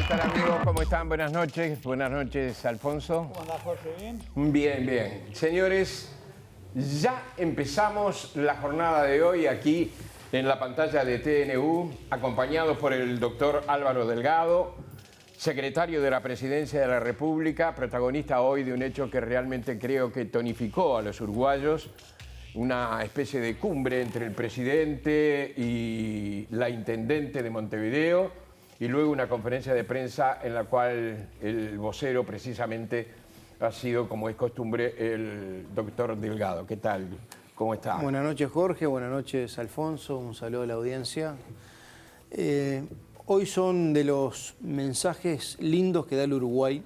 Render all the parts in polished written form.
tal, amigos? ¿Cómo están? Buenas noches, Alfonso. ¿Cómo andás, Jorge? ¿Bien? Bien, bien. Señores, ya empezamos la jornada de hoy aquí en la pantalla de TNU, acompañados por el doctor Álvaro Delgado, secretario de la Presidencia de la República, protagonista hoy de un hecho que realmente creo que tonificó a los uruguayos, una especie de cumbre entre el presidente y la intendente de Montevideo, y luego una conferencia de prensa en la cual el vocero precisamente ha sido, como es costumbre, el doctor Delgado. ¿Qué tal? ¿Cómo está? Buenas noches, Jorge. Buenas noches, Alfonso. Un saludo a la audiencia. Hoy son de los mensajes lindos que da el Uruguay,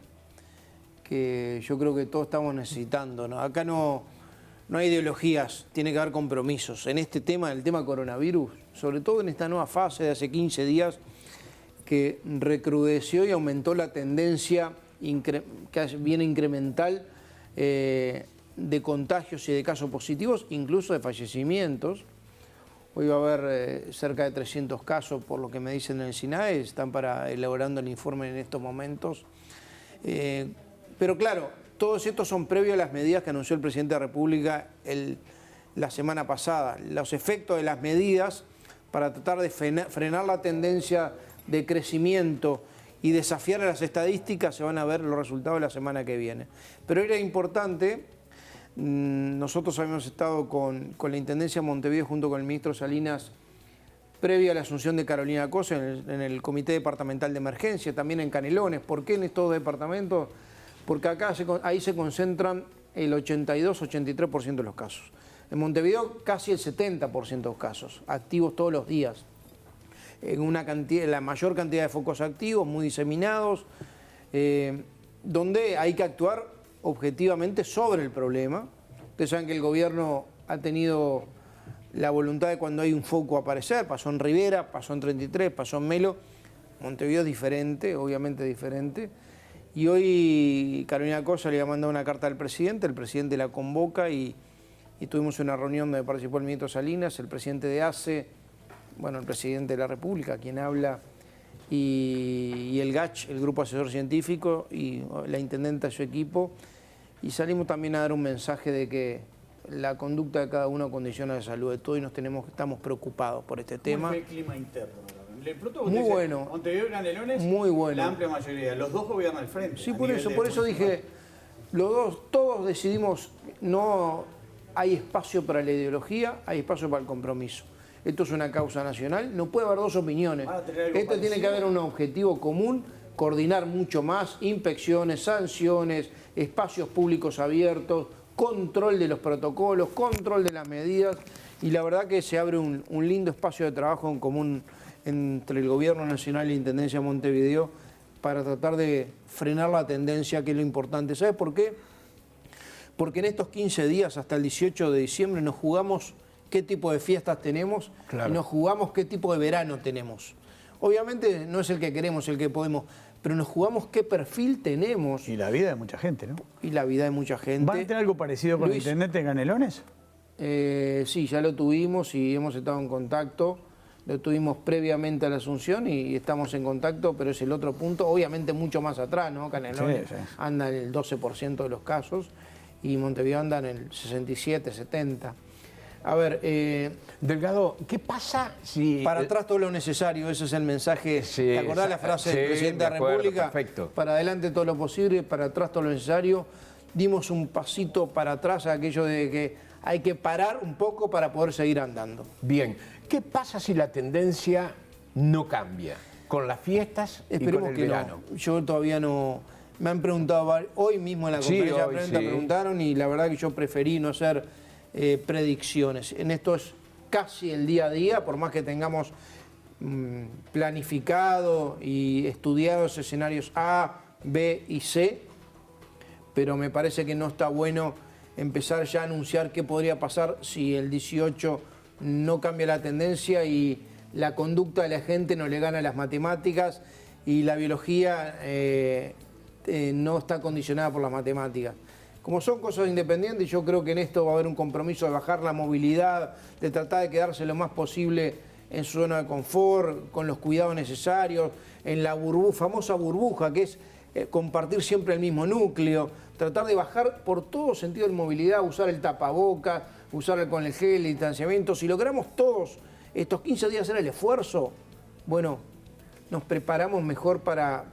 que yo creo que todos estamos necesitando, ¿no? Acá no hay ideologías, tiene que haber compromisos. En este tema, el tema coronavirus, sobre todo en esta nueva fase de hace 15 días, que recrudeció y aumentó la tendencia que viene incremental de contagios y de casos positivos, incluso de fallecimientos. Hoy va a haber cerca de 300 casos, por lo que me dicen en el SINAE, están elaborando el informe en estos momentos. Pero claro, todos estos son previos a las medidas que anunció el presidente de la República la semana pasada. Los efectos de las medidas para tratar de frenar la tendencia de crecimiento y desafiar a las estadísticas, se van a ver los resultados la semana que viene. Pero era importante, nosotros habíamos estado con la Intendencia de Montevideo junto con el ministro Salinas previa a la asunción de Carolina Cosa en el Comité Departamental de Emergencia, también en Canelones. ¿Por qué en estos departamentos? Porque acá ahí se concentran el 82-83% de los casos. En Montevideo casi el 70% de los casos, activos todos los días. En la mayor cantidad de focos activos, muy diseminados, donde hay que actuar objetivamente sobre el problema. Ustedes saben que el gobierno ha tenido la voluntad de cuando hay un foco aparecer, pasó en Rivera, pasó en 33, pasó en Melo. Montevideo es diferente, obviamente diferente. Y hoy Carolina Cosa le ha mandado una carta al presidente, el presidente la convoca y tuvimos una reunión donde participó el ministro Salinas, el presidente de ACE, bueno, el presidente de la República, quien habla, y el GACH, el Grupo Asesor Científico, y la intendenta y su equipo, y salimos también a dar un mensaje de que la conducta de cada uno condiciona la salud de todos y estamos preocupados por este tema. ¿Cómo fue el clima interno? Muy bueno. Montevideo y Canelones, muy bueno. La amplia mayoría, los dos gobiernan al frente. Sí, por eso dije, todos decidimos, no hay espacio para la ideología, hay espacio para el compromiso. Esto es una causa nacional, no puede haber dos opiniones. Esto tiene que haber un objetivo común, coordinar mucho más, inspecciones, sanciones, espacios públicos abiertos, control de los protocolos, control de las medidas, y la verdad que se abre un lindo espacio de trabajo en común entre el Gobierno Nacional y la Intendencia de Montevideo para tratar de frenar la tendencia, que es lo importante. ¿Sabes por qué? Porque en estos 15 días, hasta el 18 de diciembre, nos jugamos qué tipo de fiestas tenemos, claro, y nos jugamos qué tipo de verano tenemos. Obviamente no es el que queremos, el que podemos, pero nos jugamos qué perfil tenemos. Y la vida de mucha gente, ¿no? Y la vida de mucha gente. ¿Van a tener algo parecido con Luis, el intendente de Canelones? Sí, ya lo tuvimos y hemos estado en contacto. Lo tuvimos previamente a la asunción y estamos en contacto, pero es el otro punto, obviamente mucho más atrás, ¿no? Canelones anda en el 12% de los casos y Montevideo anda en el 67, 70. A ver, Delgado, ¿qué pasa si...? Para atrás todo lo necesario, ese es el mensaje. Sí, ¿te acordás la frase del presidente de la República? Perfecto. Para adelante todo lo posible, para atrás todo lo necesario. Dimos un pasito para atrás a aquello de que hay que parar un poco para poder seguir andando. Bien, ¿qué pasa si la tendencia no cambia con las fiestas y con el verano? No. Yo todavía no... Me han preguntado, hoy mismo en la conferencia de prensa preguntaron y la verdad que yo preferí no hacer predicciones. En esto es casi el día a día, por más que tengamos planificado y estudiados escenarios A, B y C, pero me parece que no está bueno empezar ya a anunciar qué podría pasar si el 18 no cambia la tendencia y la conducta de la gente no le gana a las matemáticas y la biología no está condicionada por las matemáticas. Como son cosas independientes, yo creo que en esto va a haber un compromiso de bajar la movilidad, de tratar de quedarse lo más posible en su zona de confort, con los cuidados necesarios, en la famosa burbuja, que es compartir siempre el mismo núcleo, tratar de bajar por todo sentido de movilidad, usar el tapabocas, usar con el gel, el distanciamiento. Si logramos todos estos 15 días hacer el esfuerzo, bueno, nos preparamos mejor para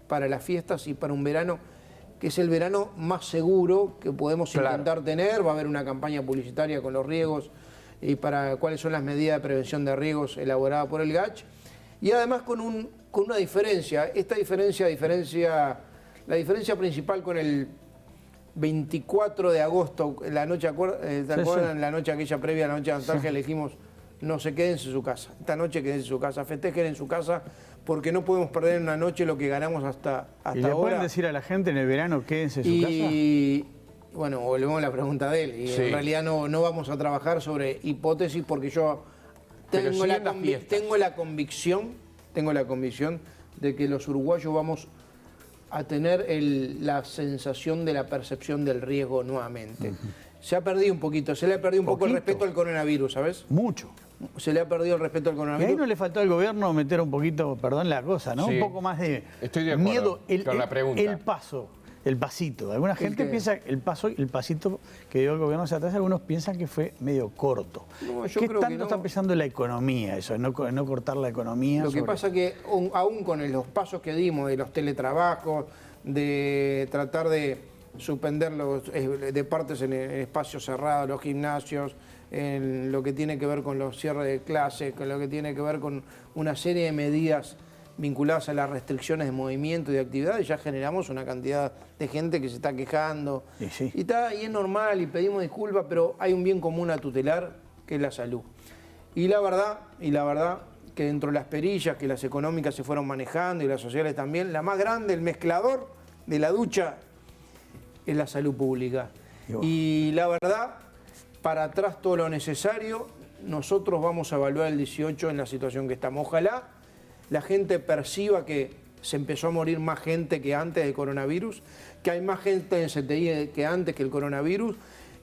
las fiestas y para un verano que es el verano más seguro que podemos intentar tener. Va a haber una campaña publicitaria con los riegos y para cuáles son las medidas de prevención de riegos elaboradas por el GACH. Y además con una diferencia. Esta diferencia, la diferencia principal con el 24 de agosto, la noche, ¿te acuerdan? La noche aquella previa a la noche de nostalgia, elegimos no se quédense en su casa. Esta noche quédense en su casa, festejen en su casa, porque no podemos perder en una noche lo que ganamos hasta ahora. ¿Y le pueden decir a la gente en el verano quédense en su casa? Y bueno, volvemos a la pregunta de él. Y en realidad no vamos a trabajar sobre hipótesis porque yo tengo la convicción de que los uruguayos vamos a tener la sensación de la percepción del riesgo nuevamente. Se ha perdido un poquito, se le ha perdido un poco el respeto al coronavirus, ¿sabes? Mucho. Se le ha perdido el respeto al Y coronavirus. ahí no le faltó al gobierno meter un poquito, perdón la cosa, ¿no? Sí. Un poco más de Estoy de acuerdo miedo. con la pregunta. El pasito. Alguna gente piensa el pasito que dio el gobierno hacia atrás, algunos piensan que fue medio corto. No, yo ¿Qué creo tanto que no. está pesando la economía eso, no cortar la economía? Lo que pasa es que aún con los pasos que dimos de los teletrabajos, de tratar de suspender los deportes en espacios cerrados, los gimnasios, en lo que tiene que ver con los cierres de clases, con lo que tiene que ver con una serie de medidas vinculadas a las restricciones de movimiento y de actividades, ya generamos una cantidad de gente que se está quejando. Sí. Y es normal y pedimos disculpas, pero hay un bien común a tutelar que es la salud. Y la verdad que dentro de las perillas, que las económicas se fueron manejando y las sociales también, la más grande, el mezclador de la ducha, es la salud pública. Y la verdad, para atrás todo lo necesario, nosotros vamos a evaluar el 18 en la situación que estamos. Ojalá la gente perciba que se empezó a morir más gente que antes del coronavirus, que hay más gente en CTI que antes que el coronavirus,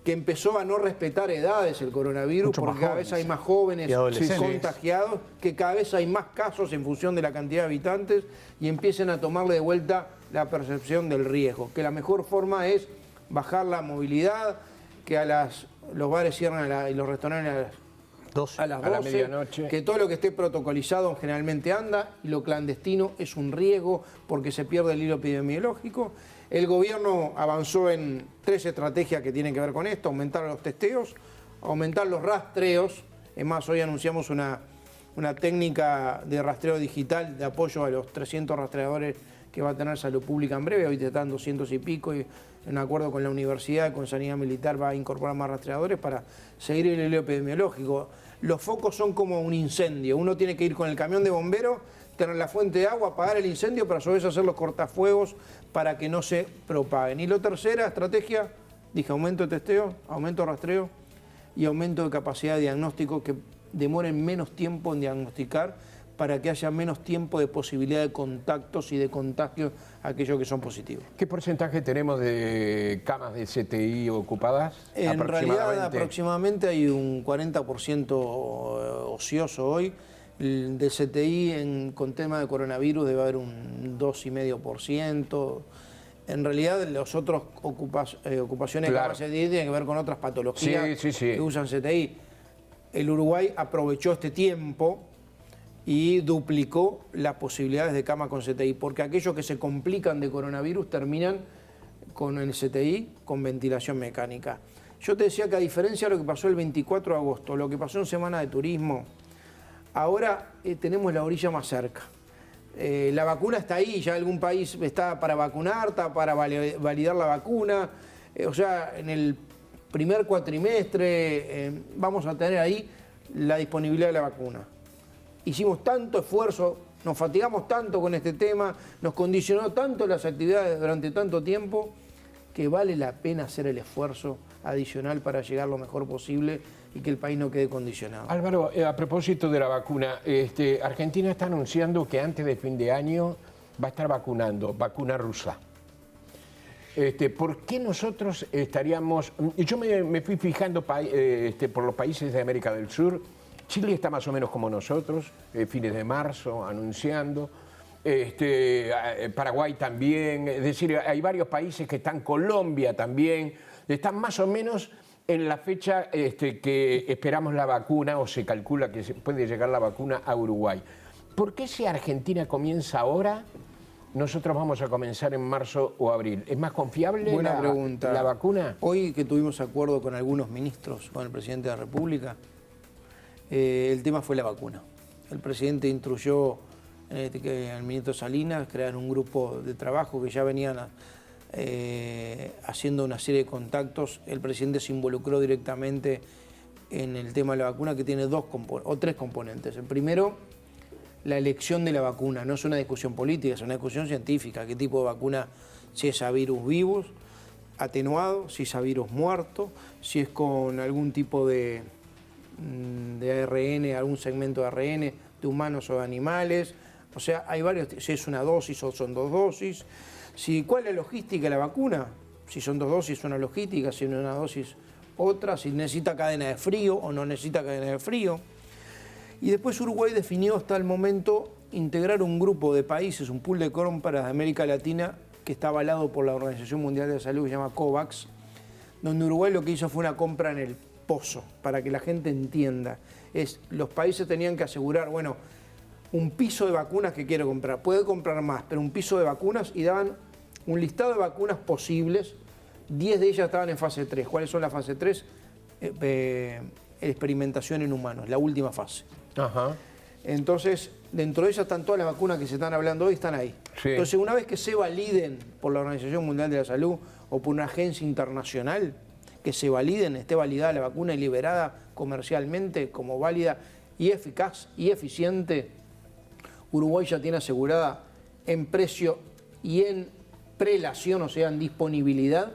que empezó a no respetar edades el coronavirus, Mucho porque más cada vez hay más jóvenes contagiados, que cada vez hay más casos en función de la cantidad de habitantes y empiecen a tomarle de vuelta la percepción del riesgo. Que la mejor forma es bajar la movilidad, que los bares cierran y los restaurantes a las 12, a la medianoche. que todo lo que esté protocolizado generalmente anda y lo clandestino es un riesgo porque se pierde el hilo epidemiológico. El gobierno avanzó en 3 estrategias que tienen que ver con esto: aumentar los testeos, aumentar los rastreos. Es más, hoy anunciamos una técnica de rastreo digital de apoyo a los 300 rastreadores que va a tener Salud Pública en breve. Hoy están 200 y pico y en acuerdo con la universidad, con Sanidad Militar, va a incorporar más rastreadores para seguir el hilo epidemiológico. Los focos son como un incendio. Uno tiene que ir con el camión de bomberos, tener la fuente de agua, apagar el incendio, pero a su vez hacer los cortafuegos para que no se propaguen. Y la tercera estrategia, dije, aumento de testeo, aumento de rastreo y aumento de capacidad de diagnóstico, que demoren menos tiempo en diagnosticar para que haya menos tiempo de posibilidad de contactos y de contagios a aquellos que son positivos. ¿Qué porcentaje tenemos de camas de CTI ocupadas? En realidad aproximadamente hay un 40% ocioso hoy. De CTI con tema de coronavirus debe haber un 2,5%. En realidad las otras ocupaciones de camas de CTI tienen que ver con otras patologías que usan CTI. El Uruguay aprovechó este tiempo y duplicó las posibilidades de cama con CTI, porque aquellos que se complican de coronavirus terminan con el CTI con ventilación mecánica. Yo te decía que a diferencia de lo que pasó el 24 de agosto, lo que pasó en Semana de Turismo, ahora tenemos la orilla más cerca. La vacuna está ahí, ya algún país está para vacunar, está para validar la vacuna. O sea, en el primer cuatrimestre vamos a tener ahí la disponibilidad de la vacuna. Hicimos tanto esfuerzo, nos fatigamos tanto con este tema, nos condicionó tanto las actividades durante tanto tiempo, que vale la pena hacer el esfuerzo adicional para llegar lo mejor posible y que el país no quede condicionado. Álvaro, a propósito de la vacuna, Argentina está anunciando que antes de fin de año va a estar vacunando, vacuna rusa. ¿Por qué nosotros estaríamos...? Yo me fui fijando por los países de América del Sur Chile está más o menos como nosotros, fines de marzo, anunciando. Paraguay también, es decir, hay varios países que están, Colombia también, están más o menos en la fecha que esperamos la vacuna, o se calcula que puede llegar la vacuna a Uruguay. ¿Por qué si Argentina comienza ahora, nosotros vamos a comenzar en marzo o abril? ¿Es más confiable Buena pregunta. la vacuna? Hoy que tuvimos acuerdo con algunos ministros, con el presidente de la República, el tema fue la vacuna. El presidente instruyó al ministro Salinas crear un grupo de trabajo que ya venían haciendo una serie de contactos. El presidente se involucró directamente en el tema de la vacuna, que tiene tres componentes. El primero, la elección de la vacuna. No es una discusión política, es una discusión científica. ¿Qué tipo de vacuna? Si es a virus vivos, atenuado, si es a virus muerto, si es con algún tipo de ARN, algún segmento de ARN de humanos o de animales. O sea, hay varios, si es una dosis o son 2 dosis. ¿Cuál es la logística de la vacuna? Si son 2 dosis, una logística, si es una dosis, otra, si necesita cadena de frío o no necesita cadena de frío. Y después Uruguay definió hasta el momento integrar un grupo de países, un pool de compras de América Latina que está avalado por la Organización Mundial de la Salud, que se llama COVAX, donde Uruguay lo que hizo fue una compra en el pozo, para que la gente entienda. Los países tenían que asegurar, bueno, un piso de vacunas que quiere comprar. Puede comprar más, pero un piso de vacunas, y daban un listado de vacunas posibles. 10 de ellas estaban en fase 3. ¿Cuáles son las fase 3? Experimentación en humanos, la última fase. Ajá. Entonces, dentro de ellas están todas las vacunas que se están hablando hoy, están ahí. Sí. Entonces, una vez que se validen por la Organización Mundial de la Salud o por una agencia internacional, que se validen, esté validada la vacuna y liberada comercialmente como válida y eficaz y eficiente, Uruguay ya tiene asegurada en precio y en prelación, o sea, en disponibilidad,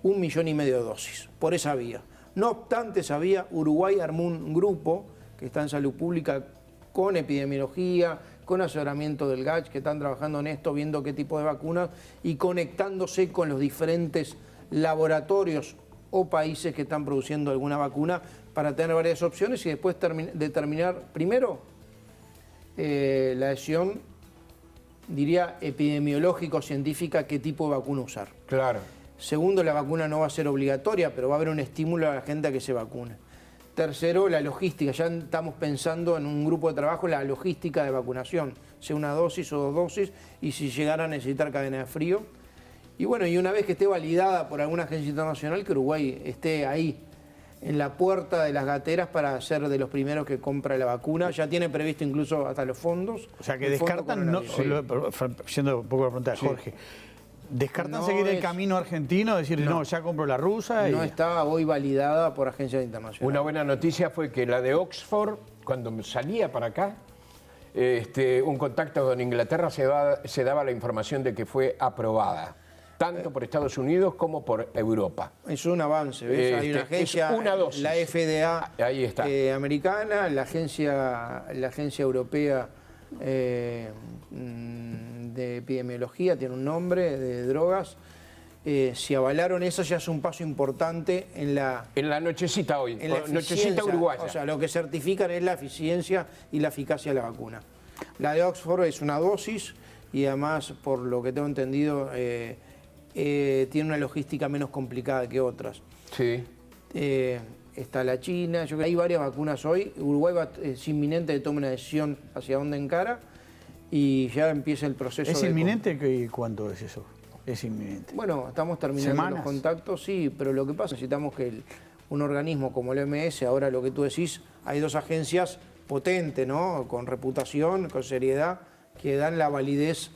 1,5 millones de dosis, por esa vía. No obstante esa vía, Uruguay armó un grupo que está en salud pública con epidemiología, con asesoramiento del GACH, que están trabajando en esto, viendo qué tipo de vacunas y conectándose con los diferentes laboratorios o países que están produciendo alguna vacuna para tener varias opciones y después determinar, primero, la decisión, diría, epidemiológico-científica, qué tipo de vacuna usar. Claro. Segundo, la vacuna no va a ser obligatoria, pero va a haber un estímulo a la gente a que se vacune. Tercero, la logística. Ya estamos pensando en un grupo de trabajo la logística de vacunación, sea una dosis o 2 dosis, y si llegara a necesitar cadena de frío. Y bueno, y una vez que esté validada por alguna agencia internacional, que Uruguay esté ahí, en la puerta de las gateras para ser de los primeros que compra la vacuna. Ya tiene previsto incluso hasta los fondos. O sea, que descartan, siendo un poco la pregunta de Jorge, ¿descartan seguir el camino argentino? Decir, no, ya compro la rusa. No está hoy validada por agencias internacionales. Una buena noticia fue que la de Oxford, cuando salía para acá, un contacto con Inglaterra se daba la información de que fue aprobada, tanto por Estados Unidos como por Europa. Es un avance, ¿ves? Hay una agencia, una dosis. la FDA ahí está. Americana, la agencia europea de epidemiología, tiene un nombre, de drogas. Si avalaron eso, ya es un paso importante en la nochecita hoy, en la nochecita uruguaya. O sea, lo que certifican es la eficiencia y la eficacia de la vacuna. La de Oxford es una dosis y además, por lo que tengo entendido, tiene una logística menos complicada que otras. Sí. Está la China, yo creo que hay varias vacunas hoy. Uruguay es inminente de tomar una decisión hacia dónde encara y ya empieza el proceso. ¿Es inminente? ¿Cuánto es eso? Es inminente. Bueno, estamos terminando los contactos, sí, pero lo que pasa, necesitamos que un organismo como el OMS, ahora lo que tú decís, hay 2 agencias potentes, ¿no? Con reputación, con seriedad, que dan la validez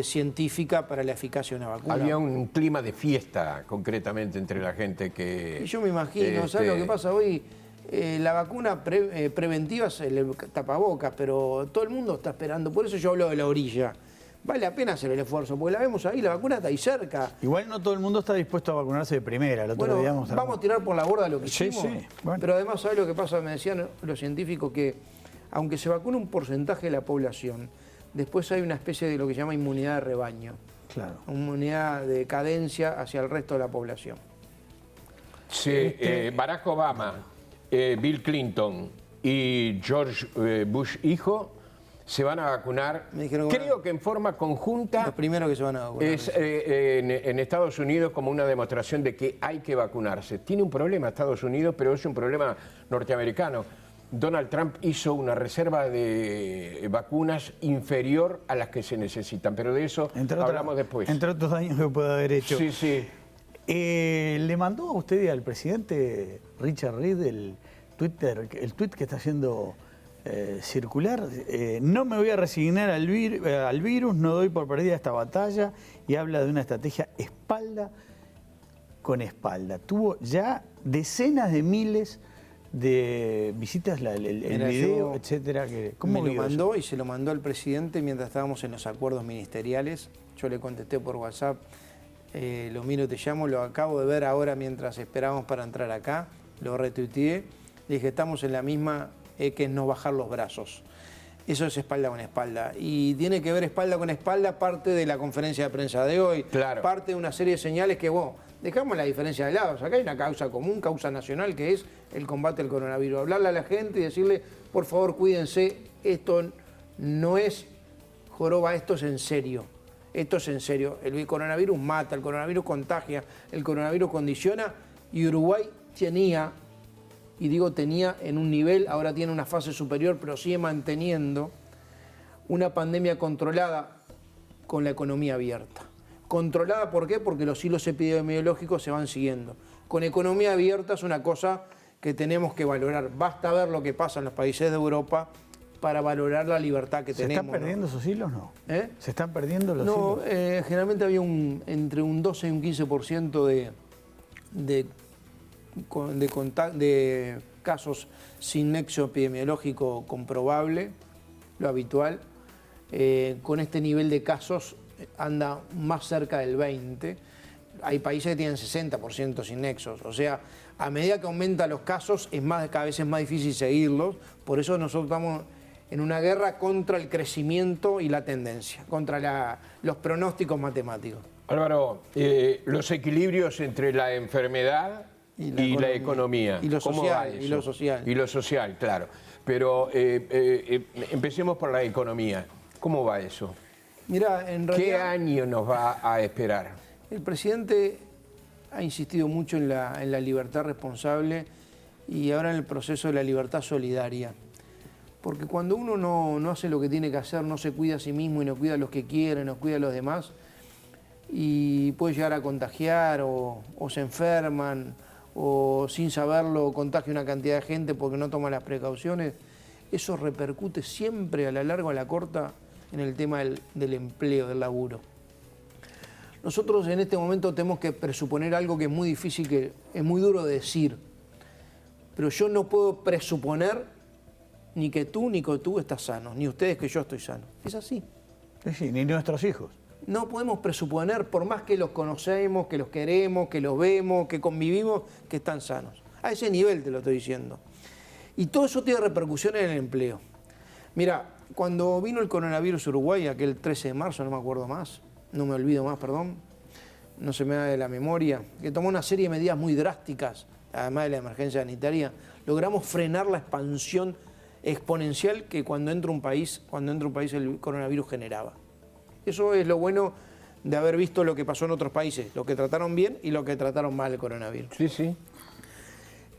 científica para la eficacia de una vacuna. Había un clima de fiesta, concretamente, entre la gente que... Y yo me imagino, ¿sabes lo que pasa hoy? La vacuna preventiva es el tapabocas, pero todo el mundo está esperando. Por eso yo hablo de la orilla. Vale la pena hacer el esfuerzo, porque la vemos ahí, la vacuna está ahí cerca. Igual no todo el mundo está dispuesto a vacunarse de primera. Vamos a tirar por la borda lo que hicimos. Sí, bueno. Pero además, ¿sabes lo que pasa? Me decían los científicos que, aunque se vacuna un porcentaje de la población, después hay una especie de lo que se llama inmunidad de rebaño. Claro. Inmunidad de cadencia hacia el resto de la población. Sí, Barack Obama, Bill Clinton y George Bush hijo se van a vacunar, Me dijeron que creo que en forma conjunta. Los primeros que se van a vacunar. Es en Estados Unidos como una demostración de que hay que vacunarse. Tiene un problema Estados Unidos, pero es un problema norteamericano. Donald Trump hizo una reserva de vacunas inferior a las que se necesitan, pero de eso hablamos después. Entre otros daños que puede haber hecho. Sí, sí. ¿Le mandó a usted y al presidente Richard Reid el tuit que está haciendo circular? No me voy a resignar al virus, no doy por perdida esta batalla, y habla de una estrategia espalda con espalda. Tuvo ya decenas de miles de visitas, el video, etcétera. ¿Cómo me lo mandó y se lo mandó al presidente mientras estábamos en los acuerdos ministeriales? Yo le contesté por WhatsApp, lo miro, te llamo, lo acabo de ver ahora mientras esperábamos para entrar acá, lo retuiteé, le dije, estamos en la misma, que es no bajar los brazos. Eso es espalda con espalda. Y tiene que ver espalda con espalda parte de la conferencia de prensa de hoy, claro, parte de una serie de señales que, bueno, dejamos la diferencia de lado. Acá hay una causa común, causa nacional, que es el combate al coronavirus. Hablarle a la gente y decirle, por favor, cuídense, esto no es joroba, esto es en serio. Esto es en serio. El coronavirus mata, el coronavirus contagia, el coronavirus condiciona, y Uruguay tenía, y digo tenía en un nivel, ahora tiene una fase superior, pero sigue manteniendo una pandemia controlada con la economía abierta. Controlada, ¿por qué? Porque los hilos epidemiológicos se van siguiendo. Con economía abierta es una cosa que tenemos que valorar. Basta ver lo que pasa en los países de Europa para valorar la libertad que tenemos. ¿Se están perdiendo esos hilos, no? ¿Eh? ¿Se están perdiendo los hilos? No, generalmente había entre un 12 y un 15% de casos sin nexo epidemiológico comprobable, lo habitual. Con este nivel de casos anda más cerca del 20%. Hay países que tienen 60% sin nexos. O sea, a medida que aumentan los casos, cada vez es más difícil seguirlos. Por eso nosotros estamos en una guerra contra el crecimiento y la tendencia, contra los pronósticos matemáticos. Álvaro, los equilibrios entre la enfermedad y la economía. Y lo social. Y lo social, claro. Pero empecemos por la economía. ¿Cómo va eso? Mirá, en realidad, ¿qué año nos va a esperar? El presidente ha insistido mucho en la libertad responsable y ahora en el proceso de la libertad solidaria. Porque cuando uno no hace lo que tiene que hacer, no se cuida a sí mismo y no cuida a los que quieren, no cuida a los demás, y puede llegar a contagiar o se enferman o sin saberlo contagia una cantidad de gente porque no toma las precauciones, eso repercute siempre a la larga o a la corta en el tema del empleo, del laburo. Nosotros en este momento tenemos que presuponer algo que es muy difícil, que es muy duro de decir, pero yo no puedo presuponer ni que tú estás sano, ni ustedes que yo estoy sano. Es así. Sí, ni nuestros hijos. No podemos presuponer, por más que los conocemos, que los queremos, que los vemos, que convivimos, que están sanos. A ese nivel te lo estoy diciendo. Y todo eso tiene repercusiones en el empleo. Mira, cuando vino el coronavirus a Uruguay, aquel 13 de marzo, no me acuerdo más, no me olvido más, perdón, no se me da de la memoria, que tomó una serie de medidas muy drásticas, además de la emergencia sanitaria, logramos frenar la expansión exponencial que cuando entra un país el coronavirus generaba. Eso es lo bueno de haber visto lo que pasó en otros países, lo que trataron bien y lo que trataron mal el coronavirus. Sí, sí.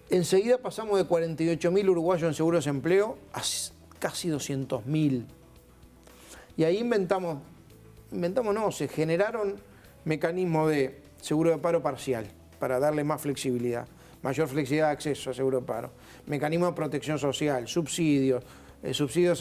Enseguida pasamos de 48.000 uruguayos en seguro de desempleo a casi 200.000. Y ahí se generaron mecanismos de seguro de paro parcial para darle más flexibilidad, mayor flexibilidad de acceso a seguro de paro, mecanismos de protección social, subsidios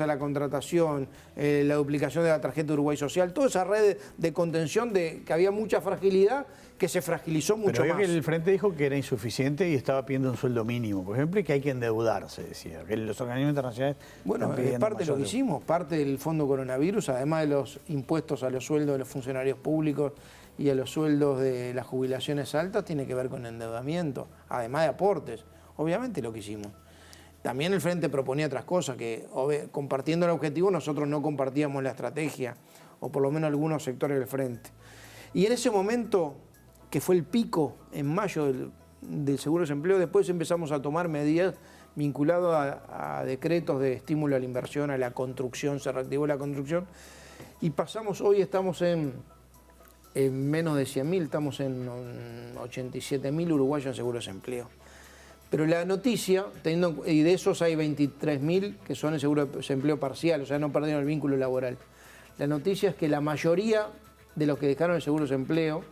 a la contratación, la duplicación de la tarjeta Uruguay Social, toda esa red de contención que había mucha fragilidad, que se fragilizó mucho más. Pero que el Frente dijo que era insuficiente y estaba pidiendo un sueldo mínimo, por ejemplo, y que hay que endeudarse, decía, que los organismos internacionales bueno, es parte de lo que hicimos, parte del Fondo Coronavirus, además de los impuestos a los sueldos de los funcionarios públicos y a los sueldos de las jubilaciones altas, tiene que ver con endeudamiento, además de aportes, obviamente lo que hicimos. También el Frente proponía otras cosas, que compartiendo el objetivo nosotros no compartíamos la estrategia, o por lo menos algunos sectores del Frente. Y en ese momento, que fue el pico en mayo del seguro de desempleo, después empezamos a tomar medidas vinculado a decretos de estímulo a la inversión, a la construcción, se reactivó la construcción, y hoy estamos en menos de 100.000, estamos en 87.000 uruguayos en seguro de desempleo. Pero la noticia, y de esos hay 23.000 que son en seguro de desempleo parcial, o sea, no perdieron el vínculo laboral. La noticia es que la mayoría de los que dejaron el seguro de desempleo,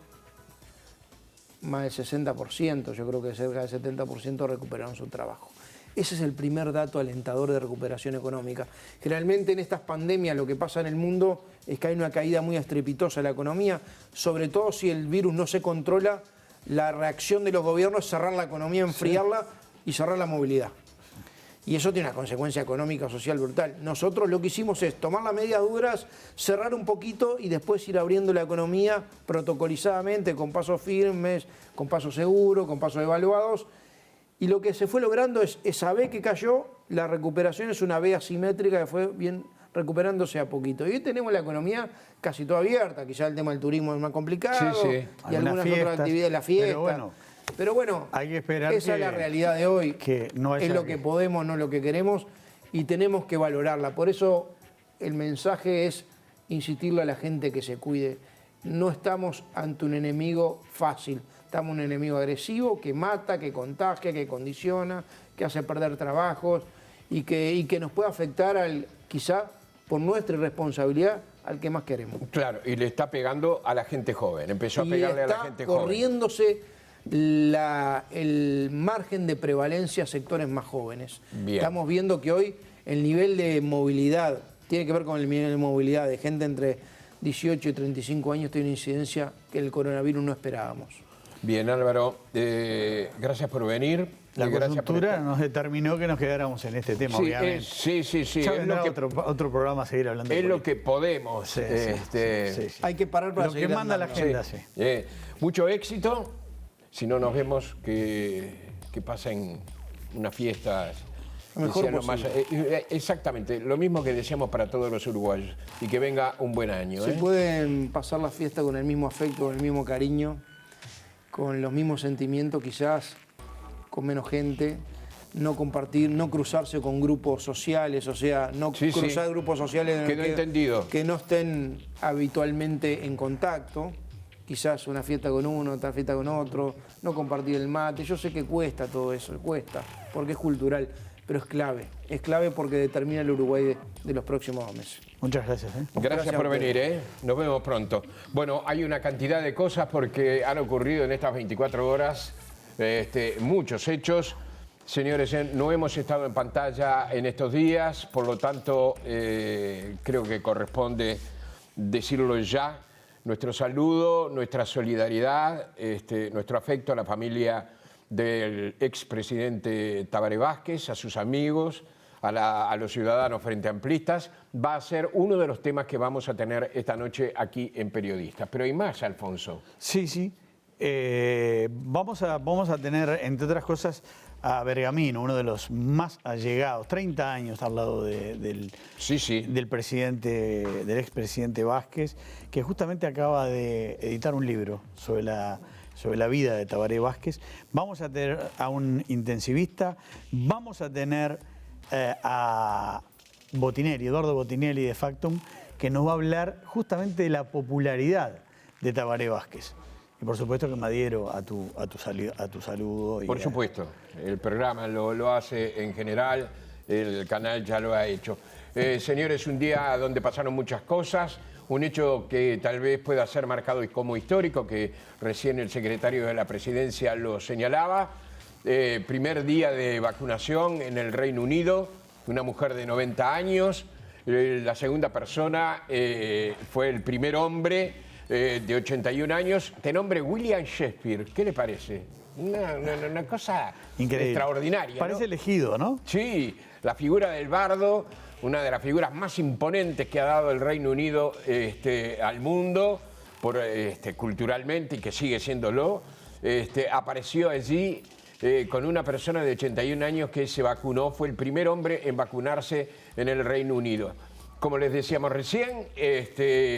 más del 60%, yo creo que cerca del 70% recuperaron su trabajo. Ese es el primer dato alentador de recuperación económica. Generalmente en estas pandemias lo que pasa en el mundo es que hay una caída muy estrepitosa de la economía, sobre todo si el virus no se controla, la reacción de los gobiernos es cerrar la economía, enfriarla y cerrar la movilidad. Y eso tiene una consecuencia económica, social brutal. Nosotros lo que hicimos es tomar las medidas duras, cerrar un poquito y después ir abriendo la economía protocolizadamente, con pasos firmes, con pasos seguros, con pasos evaluados. Y lo que se fue logrando es esa V que cayó, la recuperación es una V asimétrica que fue bien recuperándose a poquito. Y hoy tenemos la economía casi toda abierta, quizá el tema del turismo es más complicado, y algunas otras actividades, la fiesta. Pero bueno, hay que esperar esa es la realidad de hoy, que no es lo que podemos, no lo que queremos, y tenemos que valorarla. Por eso el mensaje es insistirle a la gente que se cuide. No estamos ante un enemigo fácil, estamos ante un enemigo agresivo que mata, que contagia, que condiciona, que hace perder trabajos y que nos puede afectar quizá por nuestra irresponsabilidad al que más queremos. Claro, y le está pegando a la gente joven, empezó a pegarle a la gente joven. Está corriéndose el margen de prevalencia a sectores más jóvenes. Bien. Estamos viendo que hoy el nivel de movilidad, tiene que ver con el nivel de movilidad de gente entre 18 y 35 años, tiene una incidencia que el coronavirus no esperábamos. Bien, Álvaro, gracias por venir. La coyuntura nos determinó que nos quedáramos en este tema, obviamente. Sí. Ya vendrá otro programa a seguir hablando. Es lo que podemos. Sí. Hay que parar para seguir lo que manda andando. la agenda, sí. Mucho éxito. Si no nos vemos, que pasen unas fiestas. Lo mejor Exactamente, lo mismo que deseamos para todos los uruguayos. Y que venga un buen año. Si pueden pasar la fiesta con el mismo afecto, con el mismo cariño, con los mismos sentimientos, quizás con menos gente, no compartir, no cruzarse con grupos sociales, o sea, no cruzar grupos sociales que no estén habitualmente en contacto. Quizás una fiesta con uno, otra fiesta con otro, no compartir el mate. Yo sé que cuesta todo eso, cuesta, porque es cultural, pero es clave porque determina el Uruguay de los próximos meses. Muchas gracias. Gracias por venir, Nos vemos pronto. Bueno, hay una cantidad de cosas porque han ocurrido en estas 24 horas muchos hechos. Señores, no hemos estado en pantalla en estos días, por lo tanto, creo que corresponde decirlo ya. Nuestro saludo, nuestra solidaridad, nuestro afecto a la familia del expresidente Tabaré Vázquez, a sus amigos, a los ciudadanos frente amplistas. Va a ser uno de los temas que vamos a tener esta noche aquí en Periodistas. Pero hay más, Alfonso. Sí. Vamos a tener, entre otras cosas, a Bergamino, uno de los más allegados, 30 años al lado del expresidente Vázquez, que justamente acaba de editar un libro sobre la vida de Tabaré Vázquez. Vamos a tener a un intensivista, vamos a tener a Botinelli, Eduardo Botinelli de Factum, que nos va a hablar justamente de la popularidad de Tabaré Vázquez. Y por supuesto que me adhiero a tu saludo. Por supuesto, el programa lo hace en general, el canal ya lo ha hecho. Señores, un día donde pasaron muchas cosas, un hecho que tal vez pueda ser marcado como histórico, que recién el secretario de la Presidencia lo señalaba. Primer día de vacunación en el Reino Unido, una mujer de 90 años. La segunda persona fue el primer hombre de 81 años, de nombre William Shakespeare. ¿Qué le parece? Una cosa increíble, extraordinaria. Parece elegido, ¿no? Sí, la figura del bardo, una de las figuras más imponentes que ha dado el Reino Unido al mundo, culturalmente, y que sigue siéndolo, apareció allí con una persona de 81 años que se vacunó, fue el primer hombre en vacunarse en el Reino Unido. Como les decíamos recién,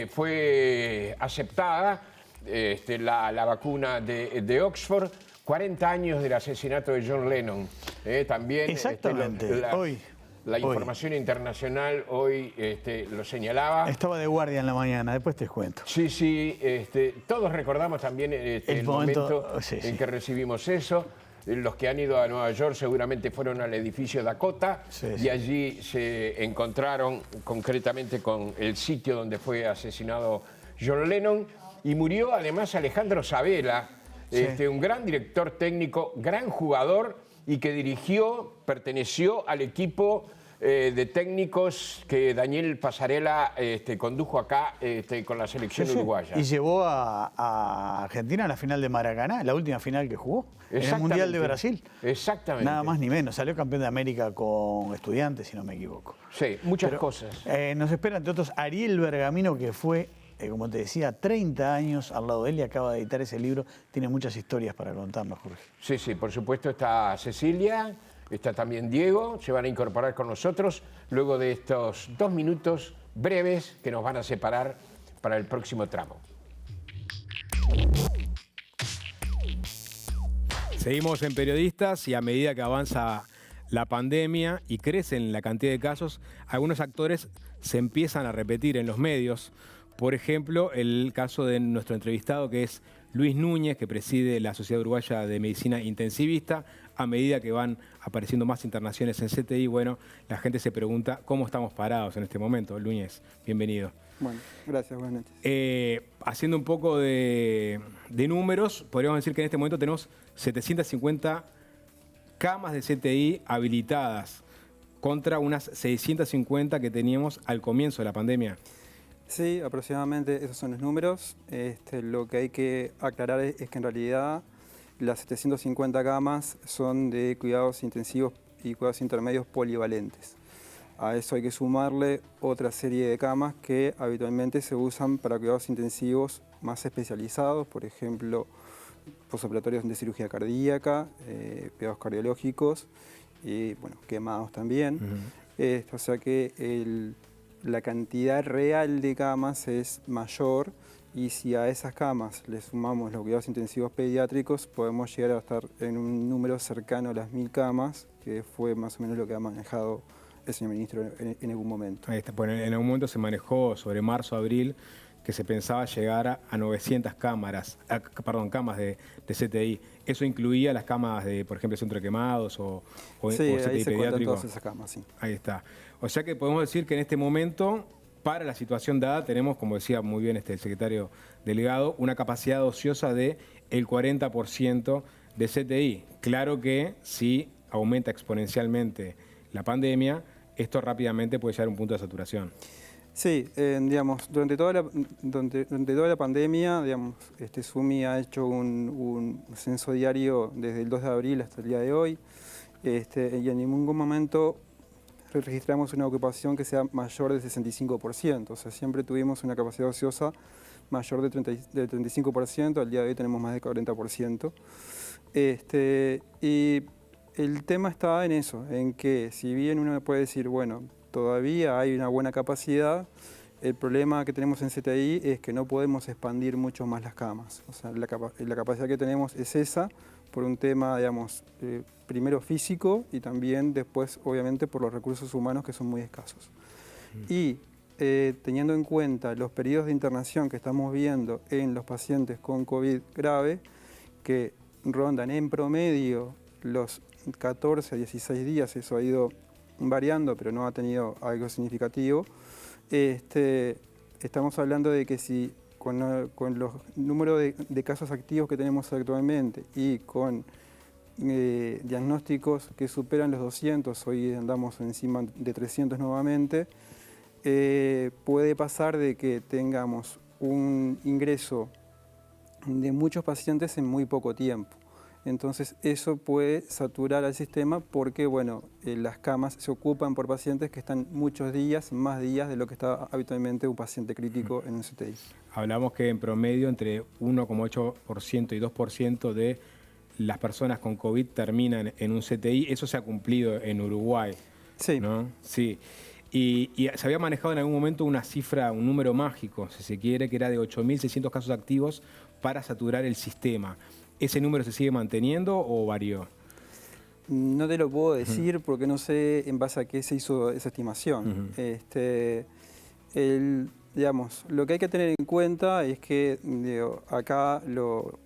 fue aceptada la vacuna de Oxford 40 años del asesinato de John Lennon. También Exactamente, hoy. La información internacional hoy lo señalaba. Estaba de guardia en la mañana, después te cuento. Sí, sí, todos recordamos también el momento en que recibimos eso. Los que han ido a Nueva York seguramente fueron al edificio Dakota y allí se encontraron concretamente con el sitio donde fue asesinado John Lennon y murió además Alejandro Sabela, un gran director técnico, gran jugador y que perteneció al equipo de técnicos que Daniel Pasarela condujo acá con la selección uruguaya. Y llevó a Argentina a la final de Maracaná, la última final que jugó, en el Mundial de Brasil. Exactamente. Nada más ni menos. Salió campeón de América con Estudiantes, si no me equivoco. Sí, muchas cosas. Nos espera, entre otros, Ariel Bergamino, que fue, como te decía, 30 años al lado de él y acaba de editar ese libro. Tiene muchas historias para contarnos, Jorge. Sí, sí, por supuesto está Cecilia. Está también Diego, se van a incorporar con nosotros luego de estos 2 minutos breves que nos van a separar para el próximo tramo. Seguimos en Periodistas y a medida que avanza la pandemia y crece la cantidad de casos, algunos actores se empiezan a repetir en los medios. Por ejemplo, el caso de nuestro entrevistado, que es Luis Núñez, que preside la Sociedad Uruguaya de Medicina Intensivista. A medida que van apareciendo más internaciones en CTI, bueno, la gente se pregunta cómo estamos parados en este momento. Núñez, bienvenido. Bueno, gracias, buenas noches. Haciendo un poco de números, podríamos decir que en este momento tenemos 750 camas de CTI habilitadas contra unas 650 que teníamos al comienzo de la pandemia. Sí, aproximadamente esos son los números. Lo que hay que aclarar es que en realidad las 750 camas son de cuidados intensivos y cuidados intermedios polivalentes. A eso hay que sumarle otra serie de camas que habitualmente se usan para cuidados intensivos más especializados, por ejemplo, postoperatorios de cirugía cardíaca, cuidados cardiológicos y bueno, quemados también. O sea que la cantidad real de camas es mayor. Y si a esas camas le sumamos los cuidados intensivos pediátricos, podemos llegar a estar en un número cercano a las 1000 camas, que fue más o menos lo que ha manejado el señor ministro en algún momento. Ahí está. Bueno, en algún momento se manejó sobre marzo, abril, que se pensaba llegar a 900 camas de CTI. ¿Eso incluía las camas de, por ejemplo, centro de quemados o sí, CTI ahí se pediátrico? cuentan todas esas camas, sí. Ahí está. O sea que podemos decir que en este momento, para la situación dada, tenemos, como decía muy bien el secretario delegado, una capacidad ociosa del 40% de CTI. Claro que si aumenta exponencialmente la pandemia, esto rápidamente puede llegar a un punto de saturación. Sí, digamos, durante toda la pandemia, digamos, SUMI ha hecho un censo diario desde el 2 de abril hasta el día de hoy, y en ningún momento registramos una ocupación que sea mayor del 65%, o sea, siempre tuvimos una capacidad ociosa mayor del 35%, al día de hoy tenemos más del 40%. Y el tema está en eso, en que si bien uno puede decir, bueno, todavía hay una buena capacidad, el problema que tenemos en CTI es que no podemos expandir mucho más las camas. O sea, la capacidad que tenemos es esa, por un tema, digamos, primero físico y también después, obviamente, por los recursos humanos que son muy escasos. Y teniendo en cuenta los periodos de internación que estamos viendo en los pacientes con COVID grave, que rondan en promedio los 14 a 16 días, eso ha ido variando, pero no ha tenido algo significativo. Estamos hablando de que si con los números de casos activos que tenemos actualmente y con diagnósticos que superan los 200, hoy andamos encima de 300 nuevamente, puede pasar de que tengamos un ingreso de muchos pacientes en muy poco tiempo. Entonces eso puede saturar al sistema porque bueno, las camas se ocupan por pacientes que están muchos días, más días de lo que está habitualmente un paciente crítico en un CTI. Hablamos que en promedio entre 1,8% y 2% de las personas con COVID terminan en un CTI. Eso se ha cumplido en Uruguay, sí. ¿no? Sí. Y se había manejado en algún momento una cifra, un número mágico, si se quiere, que era de 8.600 casos activos para saturar el sistema. ¿ese número se sigue manteniendo o varió? No te lo puedo decir porque no sé en base a qué se hizo esa estimación. Digamos, lo que hay que tener en cuenta es que acá lo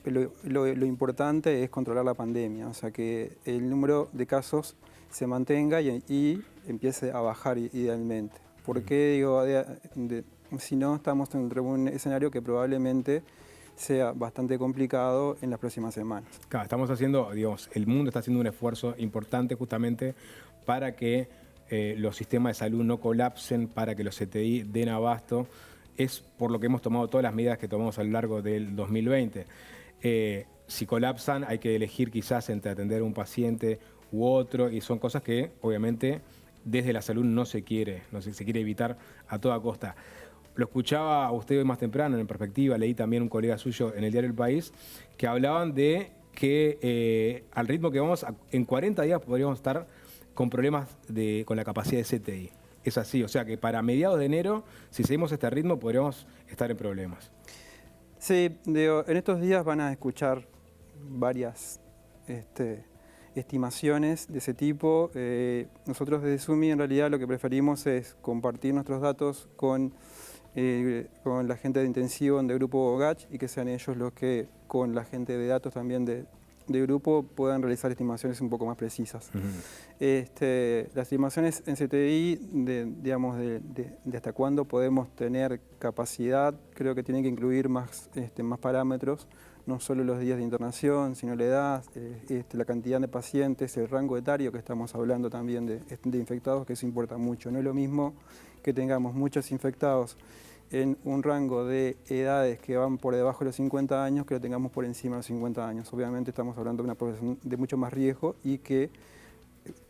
importante es controlar la pandemia, o sea que el número de casos se mantenga y empiece a bajar idealmente. Porque si no, estamos entre un escenario que probablemente sea bastante complicado en las próximas semanas. Claro, estamos haciendo, digamos, el mundo está haciendo un esfuerzo importante justamente para que los sistemas de salud no colapsen, para que los CTI den abasto. Es por lo que hemos tomado todas las medidas que tomamos a lo largo del 2020. Si colapsan, hay que elegir quizás entre atender a un paciente u otro, y son cosas que obviamente desde la salud no se quiere evitar a toda costa. Lo escuchaba a usted hoy más temprano en Perspectiva, leí también un colega suyo en el diario El País, que hablaban de que al ritmo que vamos, en 40 días podríamos estar con problemas con la capacidad de CTI. Es así, o sea que para mediados de enero, si seguimos este ritmo, podríamos estar en problemas. Sí, en estos días van a escuchar varias estimaciones de ese tipo. Nosotros desde SUMI en realidad lo que preferimos es compartir nuestros datos con la gente de intensivo de grupo GACH y que sean ellos los que con la gente de datos también de grupo puedan realizar estimaciones un poco más precisas. Las estimaciones en CTI de hasta cuándo podemos tener capacidad, creo que tienen que incluir más parámetros, no solo los días de internación, sino la edad, la cantidad de pacientes, el rango etario que estamos hablando también de infectados, que eso importa mucho. No es lo mismo que tengamos muchos infectados en un rango de edades que van por debajo de los 50 años que lo tengamos por encima de los 50 años. Obviamente estamos hablando de una población de mucho más riesgo y que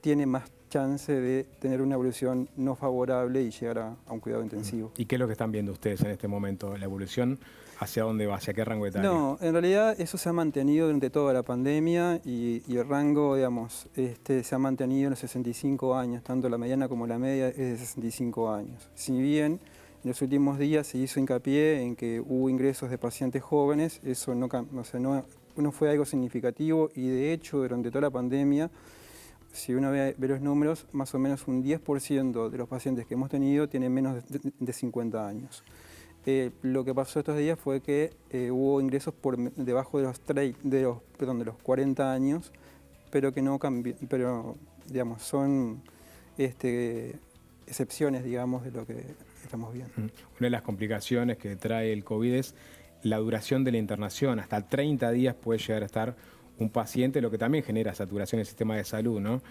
tiene más chance de tener una evolución no favorable y llegar a un cuidado intensivo. ¿Y qué es lo que están viendo ustedes en este momento? ¿La evolución hacia dónde va? ¿Hacia qué rango etario? No, en realidad eso se ha mantenido durante toda la pandemia y el rango, digamos, se ha mantenido en los 65 años, tanto la mediana como la media es de 65 años. Si bien en los últimos días se hizo hincapié en que hubo ingresos de pacientes jóvenes, eso no fue algo significativo y de hecho durante toda la pandemia, si uno ve los números, más o menos un 10% de los pacientes que hemos tenido tienen menos de 50 años. Lo que pasó estos días fue que hubo ingresos por debajo de los 40 años, pero que no cambió, pero digamos, son excepciones, digamos, de lo que estamos viendo. Una de las complicaciones que trae el COVID es la duración de la internación. Hasta 30 días puede llegar a estar un paciente, lo que también genera saturación del sistema de salud, ¿no?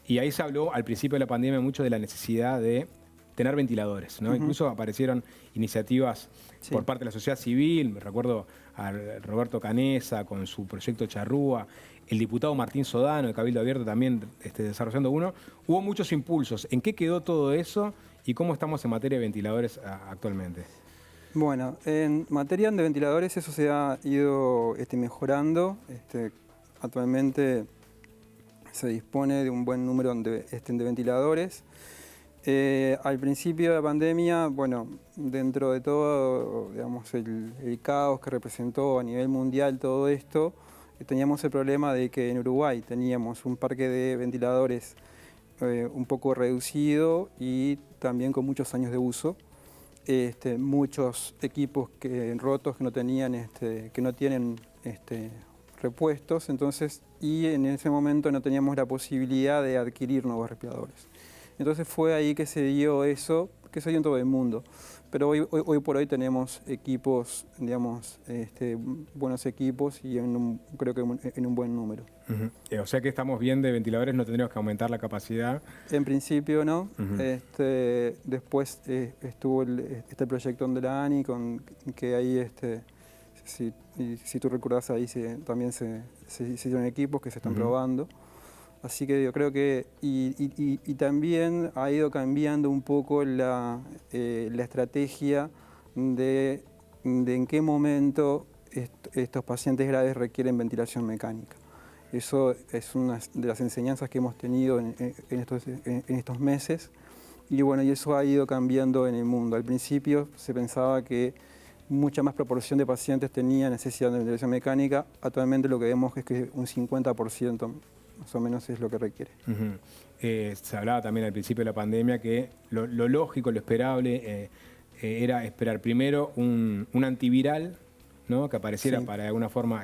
Y ahí se habló al principio de la pandemia mucho de la necesidad de tener ventiladores, ¿no? Incluso aparecieron iniciativas por parte de la sociedad civil, me recuerdo a Roberto Canesa con su proyecto Charrúa, el diputado Martín Sodano de Cabildo Abierto también desarrollando uno. Hubo muchos impulsos. ¿En qué quedó todo eso y cómo estamos en materia de ventiladores actualmente? Bueno, en materia de ventiladores eso se ha ido mejorando. Actualmente se dispone de un buen número de ventiladores. Al principio de la pandemia, bueno, dentro de todo, digamos, el caos que representó a nivel mundial todo esto, teníamos el problema de que en Uruguay teníamos un parque de ventiladores un poco reducido y también con muchos años de uso. Muchos equipos rotos que no tenían, que no tienen repuestos, entonces, y en ese momento no teníamos la posibilidad de adquirir nuevos respiradores. Entonces fue ahí que se dio eso, que se dio en todo el mundo. Pero hoy por hoy tenemos equipos, digamos, buenos equipos y creo que en un buen número. O sea que estamos bien de ventiladores, no tendríamos que aumentar la capacidad. En principio no. Después estuvo este proyecto de la ANI, que ahí, si tú recuerdas, ahí también se hicieron equipos que se están probando. Así que yo creo que, y también ha ido cambiando un poco la estrategia de en qué momento estos pacientes graves requieren ventilación mecánica. Eso es una de las enseñanzas que hemos tenido en estos meses y bueno, y eso ha ido cambiando en el mundo. Al principio se pensaba que mucha más proporción de pacientes tenía necesidad de ventilación mecánica. Actualmente lo que vemos es que un 50% más o menos es lo que requiere. Se hablaba también al principio de la pandemia que lo lógico, lo esperable, era esperar primero un antiviral, ¿no? Que apareciera para de alguna forma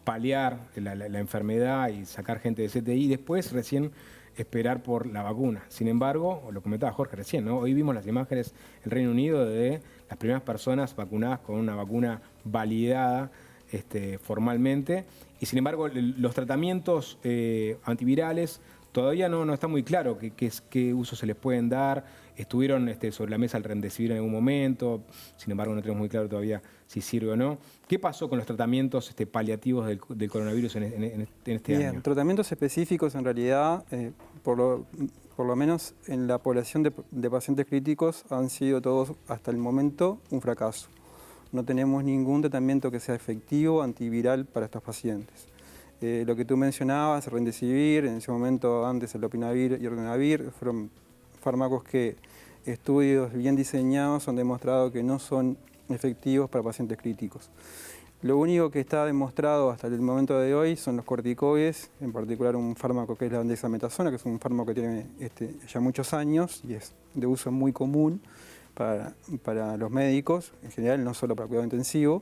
paliar la enfermedad y sacar gente de CTI, y después recién esperar por la vacuna. Sin embargo, lo comentaba Jorge recién, ¿no? Hoy vimos las imágenes en el Reino Unido de las primeras personas vacunadas con una vacuna validada formalmente, y sin embargo los tratamientos antivirales todavía no está muy claro qué usos se les pueden dar. Estuvieron sobre la mesa el Remdesivir en algún momento, sin embargo no tenemos muy claro todavía si sirve o no. ¿Qué pasó con los tratamientos paliativos del coronavirus en este año? Bien, tratamientos específicos en realidad, por lo menos en la población de pacientes críticos, han sido todos hasta el momento un fracaso. No tenemos ningún tratamiento que sea efectivo, antiviral para estos pacientes. Lo que tú mencionabas, el Remdesivir, en ese momento antes el Lopinavir y el Ritonavir, fueron fármacos que estudios bien diseñados han demostrado que no son efectivos para pacientes críticos. Lo único que está demostrado hasta el momento de hoy son los corticoides, en particular un fármaco que es la dexametasona, que es un fármaco que tiene ya muchos años y es de uso muy común para los médicos, en general, no solo para cuidado intensivo,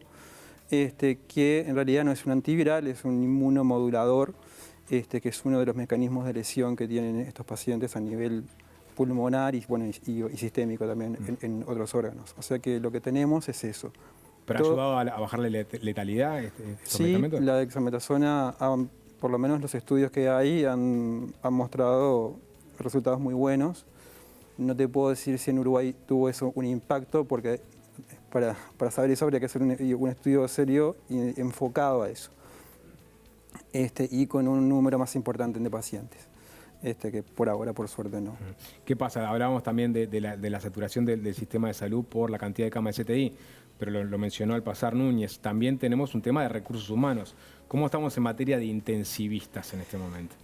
que en realidad no es un antiviral, es un inmunomodulador, que es uno de los mecanismos de lesión que tienen estos pacientes a nivel pulmonar y sistémico también en otros órganos. O sea que lo que tenemos es eso. ¿Pero ha ayudado a bajar la letalidad estos medicamentos? Sí, la dexametasona, por lo menos los estudios que hay, han mostrado resultados muy buenos. No te puedo decir si en Uruguay tuvo eso un impacto, porque para saber eso habría que hacer un estudio serio y enfocado a eso. Y con un número más importante de pacientes. Que por ahora, por suerte, no. ¿Qué pasa? Hablábamos también de la saturación del sistema de salud por la cantidad de camas de CTI, pero lo mencionó al pasar Núñez. También tenemos un tema de recursos humanos. ¿Cómo estamos en materia de intensivistas en este momento?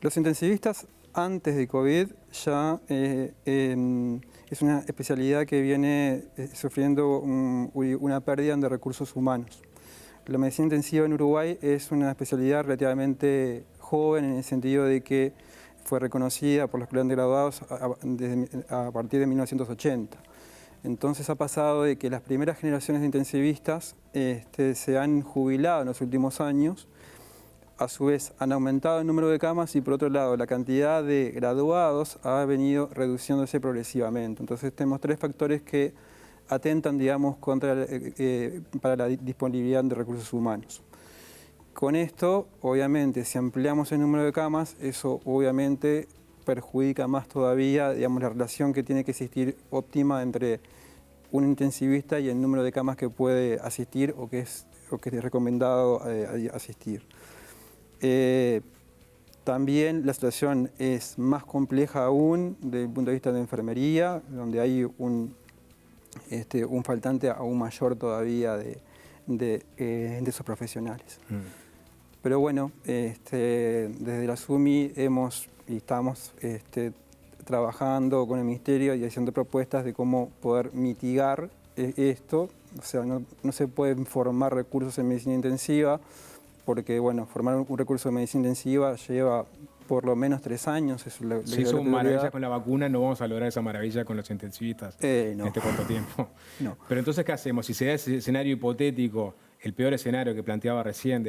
Los intensivistas, antes de COVID, ya es una especialidad que viene sufriendo una pérdida de recursos humanos. La medicina intensiva en Uruguay es una especialidad relativamente joven, en el sentido de que fue reconocida por los colegios de graduados a partir de 1980. Entonces ha pasado de que las primeras generaciones de intensivistas se han jubilado en los últimos años, a su vez han aumentado el número de camas y por otro lado la cantidad de graduados ha venido reduciéndose progresivamente. Entonces tenemos tres factores que atentan, digamos, para la disponibilidad de recursos humanos. Con esto, obviamente, si ampliamos el número de camas, eso obviamente perjudica más todavía, digamos, la relación que tiene que existir óptima entre un intensivista y el número de camas que puede asistir o que es recomendado asistir. También la situación es más compleja aún desde el punto de vista de enfermería, donde hay un faltante aún mayor todavía de esos profesionales. Pero bueno, desde la SUMI estamos trabajando con el Ministerio y haciendo propuestas de cómo poder mitigar esto. O sea, no se pueden formar recursos en medicina intensiva, porque bueno, formar un recurso de medicina intensiva lleva por lo menos 3 años. Si hizo maravillas con la vacuna, no vamos a lograr esa maravilla con los intensivistas no. en este corto tiempo. No. Pero entonces, ¿qué hacemos? Si se da ese escenario hipotético, el peor escenario que planteaba recién,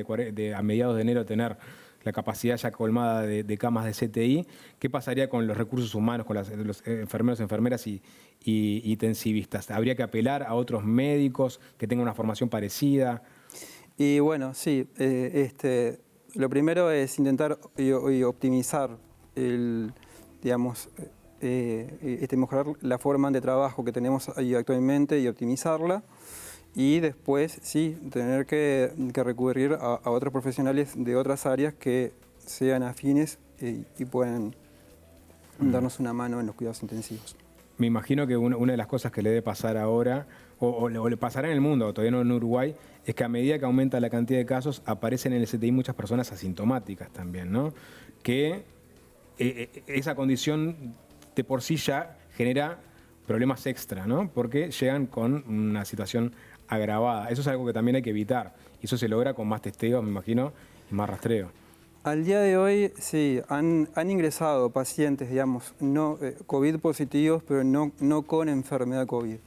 a mediados de enero tener la capacidad ya colmada de camas de CTI, ¿qué pasaría con los recursos humanos, con los enfermeros, enfermeras y intensivistas? ¿Habría que apelar a otros médicos que tengan una formación parecida? Y bueno, sí, lo primero es intentar optimizar, mejorar la forma de trabajo que tenemos ahí actualmente y optimizarla. Y después, sí, tener que recurrir a otros profesionales de otras áreas que sean afines y puedan darnos una mano en los cuidados intensivos. Me imagino que una de las cosas que le debe pasar ahora, o le pasará en el mundo, todavía no en Uruguay, es que a medida que aumenta la cantidad de casos, aparecen en el CTI muchas personas asintomáticas también, ¿no? Que esa condición de por sí ya genera problemas extra, ¿no? Porque llegan con una situación agravada. Eso es algo que también hay que evitar. Y eso se logra con más testeos, me imagino, y más rastreo. Al día de hoy, sí, han ingresado pacientes, digamos, no COVID positivos, pero no con enfermedad COVID.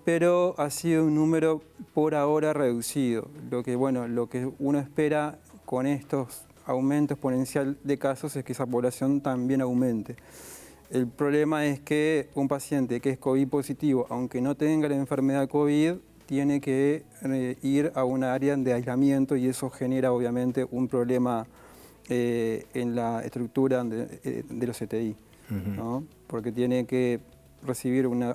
Pero ha sido un número por ahora reducido. Lo que uno espera con estos aumentos exponencial de casos es que esa población también aumente. El problema es que un paciente que es COVID positivo, aunque no tenga la enfermedad COVID, tiene que ir a un área de aislamiento y eso genera obviamente un problema en la estructura de los CTI, ¿no? Porque tiene que recibir una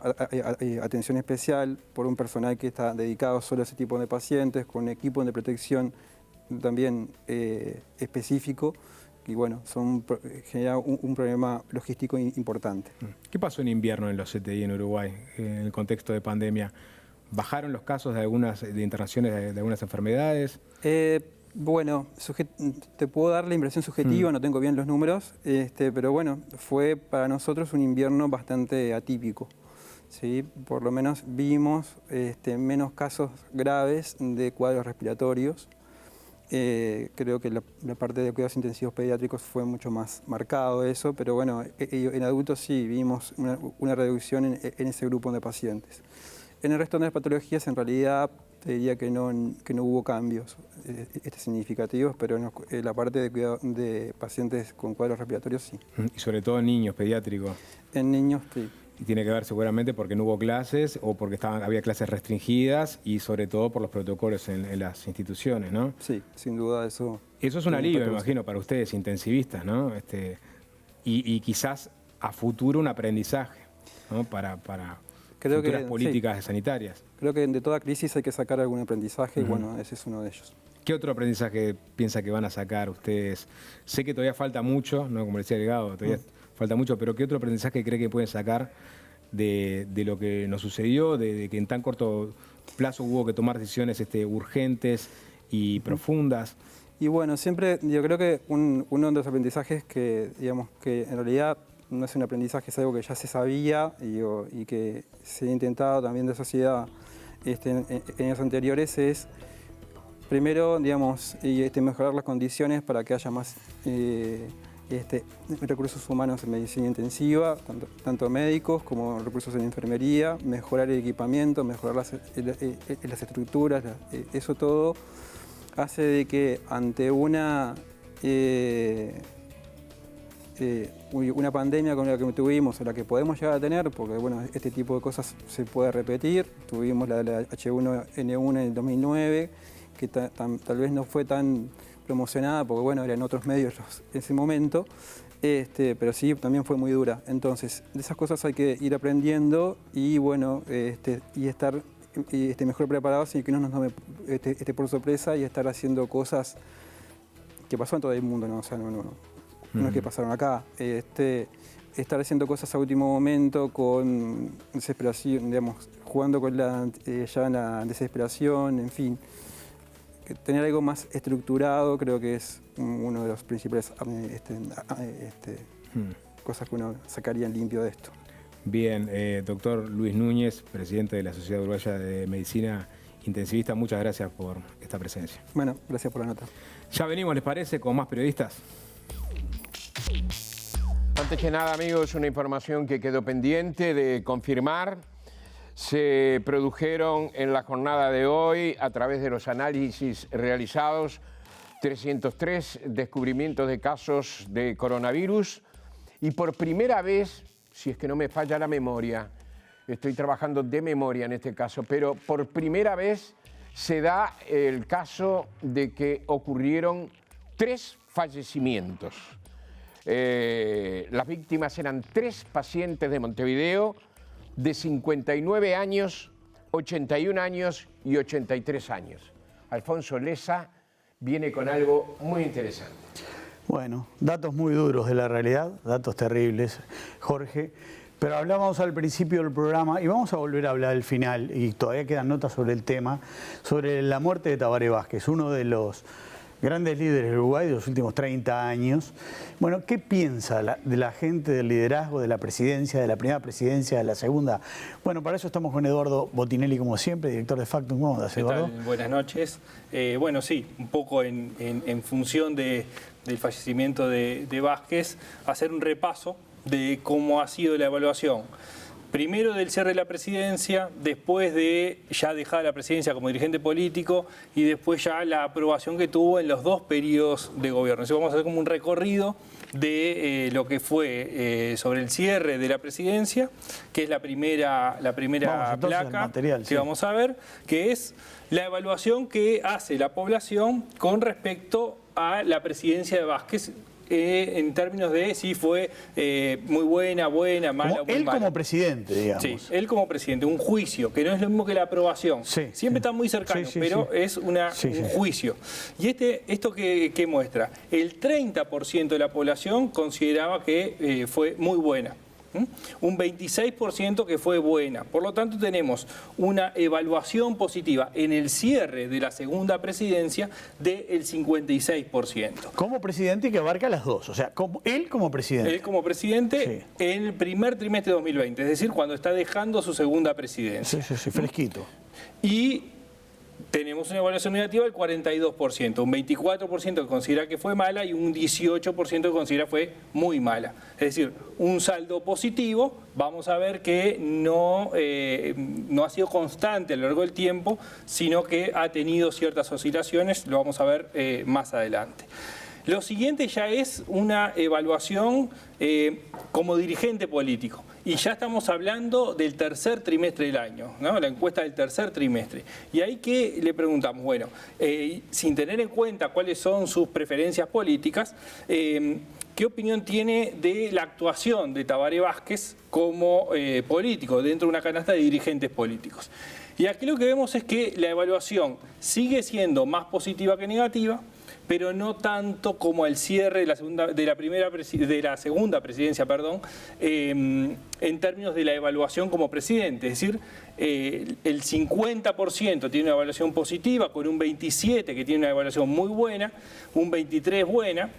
atención especial por un personal que está dedicado solo a ese tipo de pacientes, con equipo de protección también específico, y bueno, genera un problema logístico importante. ¿Qué pasó en invierno en los CTI en Uruguay, en el contexto de pandemia? ¿Bajaron los casos de internaciones de algunas enfermedades? Bueno, te puedo dar la impresión subjetiva, no tengo bien los números, pero bueno, fue para nosotros un invierno bastante atípico, ¿sí? Por lo menos vimos menos casos graves de cuadros respiratorios. Creo que la parte de cuidados intensivos pediátricos fue mucho más marcado eso, pero bueno, en adultos sí vimos una reducción en ese grupo de pacientes. En el resto de las patologías, en realidad, te diría que no hubo cambios significativos, pero en la parte de cuidado de pacientes con cuadros respiratorios sí. Y sobre todo en niños pediátricos. En niños sí. Y tiene que ver seguramente porque no hubo clases o porque había clases restringidas y sobre todo por los protocolos en las instituciones, ¿no? Sí, sin duda eso. Eso es un alivio, me imagino, para ustedes, intensivistas, ¿no? Y quizás a futuro un aprendizaje, ¿no? Para futuras políticas sanitarias. Creo que de toda crisis hay que sacar algún aprendizaje y bueno, ese es uno de ellos. ¿Qué otro aprendizaje piensa que van a sacar ustedes? Sé que todavía falta mucho, ¿no? Como decía Delgado, todavía falta mucho, pero ¿qué otro aprendizaje cree que pueden sacar de lo que nos sucedió, de que en tan corto plazo hubo que tomar decisiones urgentes y profundas? Y bueno, siempre yo creo que uno de los aprendizajes que, digamos, que en realidad no es un aprendizaje, es algo que ya se sabía y que se ha intentado también de sociedad en años anteriores, es primero, digamos, mejorar las condiciones para que haya más recursos humanos en medicina intensiva, tanto médicos como recursos en enfermería, mejorar el equipamiento, mejorar las estructuras, eso todo hace de que ante una pandemia con la que tuvimos o la que podemos llegar a tener, porque bueno, este tipo de cosas se puede repetir, tuvimos la de la H1N1 en el 2009, que tal vez no fue tan promocionada porque bueno, eran otros medios en ese momento, pero sí, también fue muy dura. Entonces, de esas cosas hay que ir aprendiendo y bueno, y estar mejor preparados y que no nos tome por sorpresa y estar haciendo cosas que pasó en todo el mundo, ¿no? O sea, no es que pasaron acá. Estar haciendo cosas a último momento con desesperación, digamos, jugando con la desesperación, en fin. Tener algo más estructurado creo que es uno de los principales cosas que uno sacaría en limpio de esto. Bien, doctor Luis Núñez, presidente de la Sociedad Uruguaya de Medicina Intensivista, muchas gracias por esta presencia. Bueno, gracias por la nota. Ya venimos, ¿les parece? Con más periodistas. Antes que nada, amigos, una información que quedó pendiente de confirmar. Se produjeron en la jornada de hoy, a través de los análisis realizados, 303 descubrimientos de casos de coronavirus y por primera vez, si es que no me falla la memoria, estoy trabajando de memoria en este caso, pero por primera vez se da el caso de que ocurrieron 3 fallecimientos. Las víctimas eran 3 pacientes de Montevideo, de 59 años, 81 años y 83 años. Alfonso Leza viene con algo muy interesante. Bueno, datos muy duros de la realidad, datos terribles, Jorge. Pero hablábamos al principio del programa y vamos a volver a hablar al final, y todavía quedan notas sobre el tema, sobre la muerte de Tabaré Vázquez, uno de los grandes líderes de Uruguay de los últimos 30 años. Bueno, ¿qué piensa de la gente del liderazgo, de la presidencia, de la primera presidencia, de la segunda? Bueno, para eso estamos con Eduardo Botinelli, como siempre, director de Factum. ¿Cómo andas, Eduardo? ¿Qué tal? Buenas noches. Bueno, sí, un poco en función del fallecimiento de Vázquez, hacer un repaso de cómo ha sido la evaluación. Primero del cierre de la presidencia, después de ya dejar la presidencia como dirigente político y después ya la aprobación que tuvo en los 2 periodos de gobierno. Entonces vamos a hacer como un recorrido de lo que fue sobre el cierre de la presidencia, que es la primera placa material, que sí. vamos a ver, que es la evaluación que hace la población con respecto a la presidencia de Vázquez, en términos de si fue muy buena, mala, muy él mala. como presidente, digamos. Sí, él como presidente, un juicio, que no es lo mismo que la aprobación. Sí, Siempre está muy cercano, pero es un juicio. Y esto que muestra, el 30% de la población consideraba que fue muy buena. Un 26% que fue buena. Por lo tanto, tenemos una evaluación positiva en el cierre de la segunda presidencia del 56%. Como presidente que abarca las dos, o sea, él como presidente. Él como presidente en el primer trimestre de 2020, es decir, cuando está dejando su segunda presidencia. Sí, fresquito. Y tenemos una evaluación negativa del 42%, un 24% que considera que fue mala y un 18% que considera fue muy mala. Es decir, un saldo positivo, vamos a ver que no ha sido constante a lo largo del tiempo, sino que ha tenido ciertas oscilaciones, lo vamos a ver más adelante. Lo siguiente ya es una evaluación como dirigente político. Y ya estamos hablando del tercer trimestre del año, ¿no? La encuesta del tercer trimestre. Y ahí que le preguntamos, bueno, sin tener en cuenta cuáles son sus preferencias políticas, ¿qué opinión tiene de la actuación de Tabaré Vázquez como político dentro de una canasta de dirigentes políticos? Y aquí lo que vemos es que la evaluación sigue siendo más positiva que negativa, pero no tanto como el cierre de la segunda presidencia, en términos de la evaluación como presidente. Es decir, el 50% tiene una evaluación positiva, con un 27% que tiene una evaluación muy buena, un 23% buena,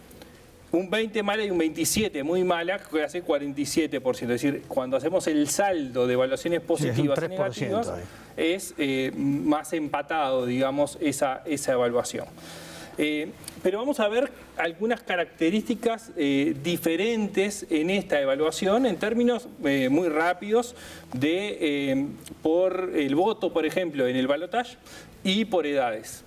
un 20% mala y un 27% muy mala, que hace 47%. Es decir, cuando hacemos el saldo de evaluaciones positivas y negativas, es más empatado, digamos, esa evaluación. Pero vamos a ver algunas características diferentes en esta evaluación en términos muy rápidos por el voto, por ejemplo, en el balotaje y por edades.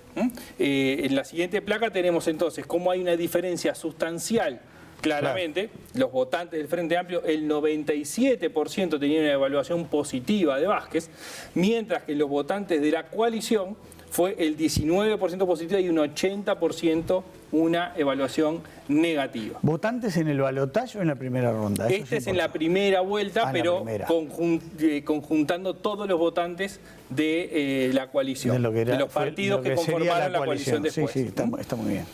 En la siguiente placa tenemos entonces cómo hay una diferencia sustancial. Claramente, los votantes del Frente Amplio, el 97% tenían una evaluación positiva de Vázquez, mientras que los votantes de la coalición fue el 19% positiva y un 80% una evaluación negativa. ¿Votantes en el balotaje o en la primera ronda? Este es en la primera vuelta, pero conjuntando todos los votantes de la coalición, de los partidos que conformaron la coalición después. Sí, está muy bien.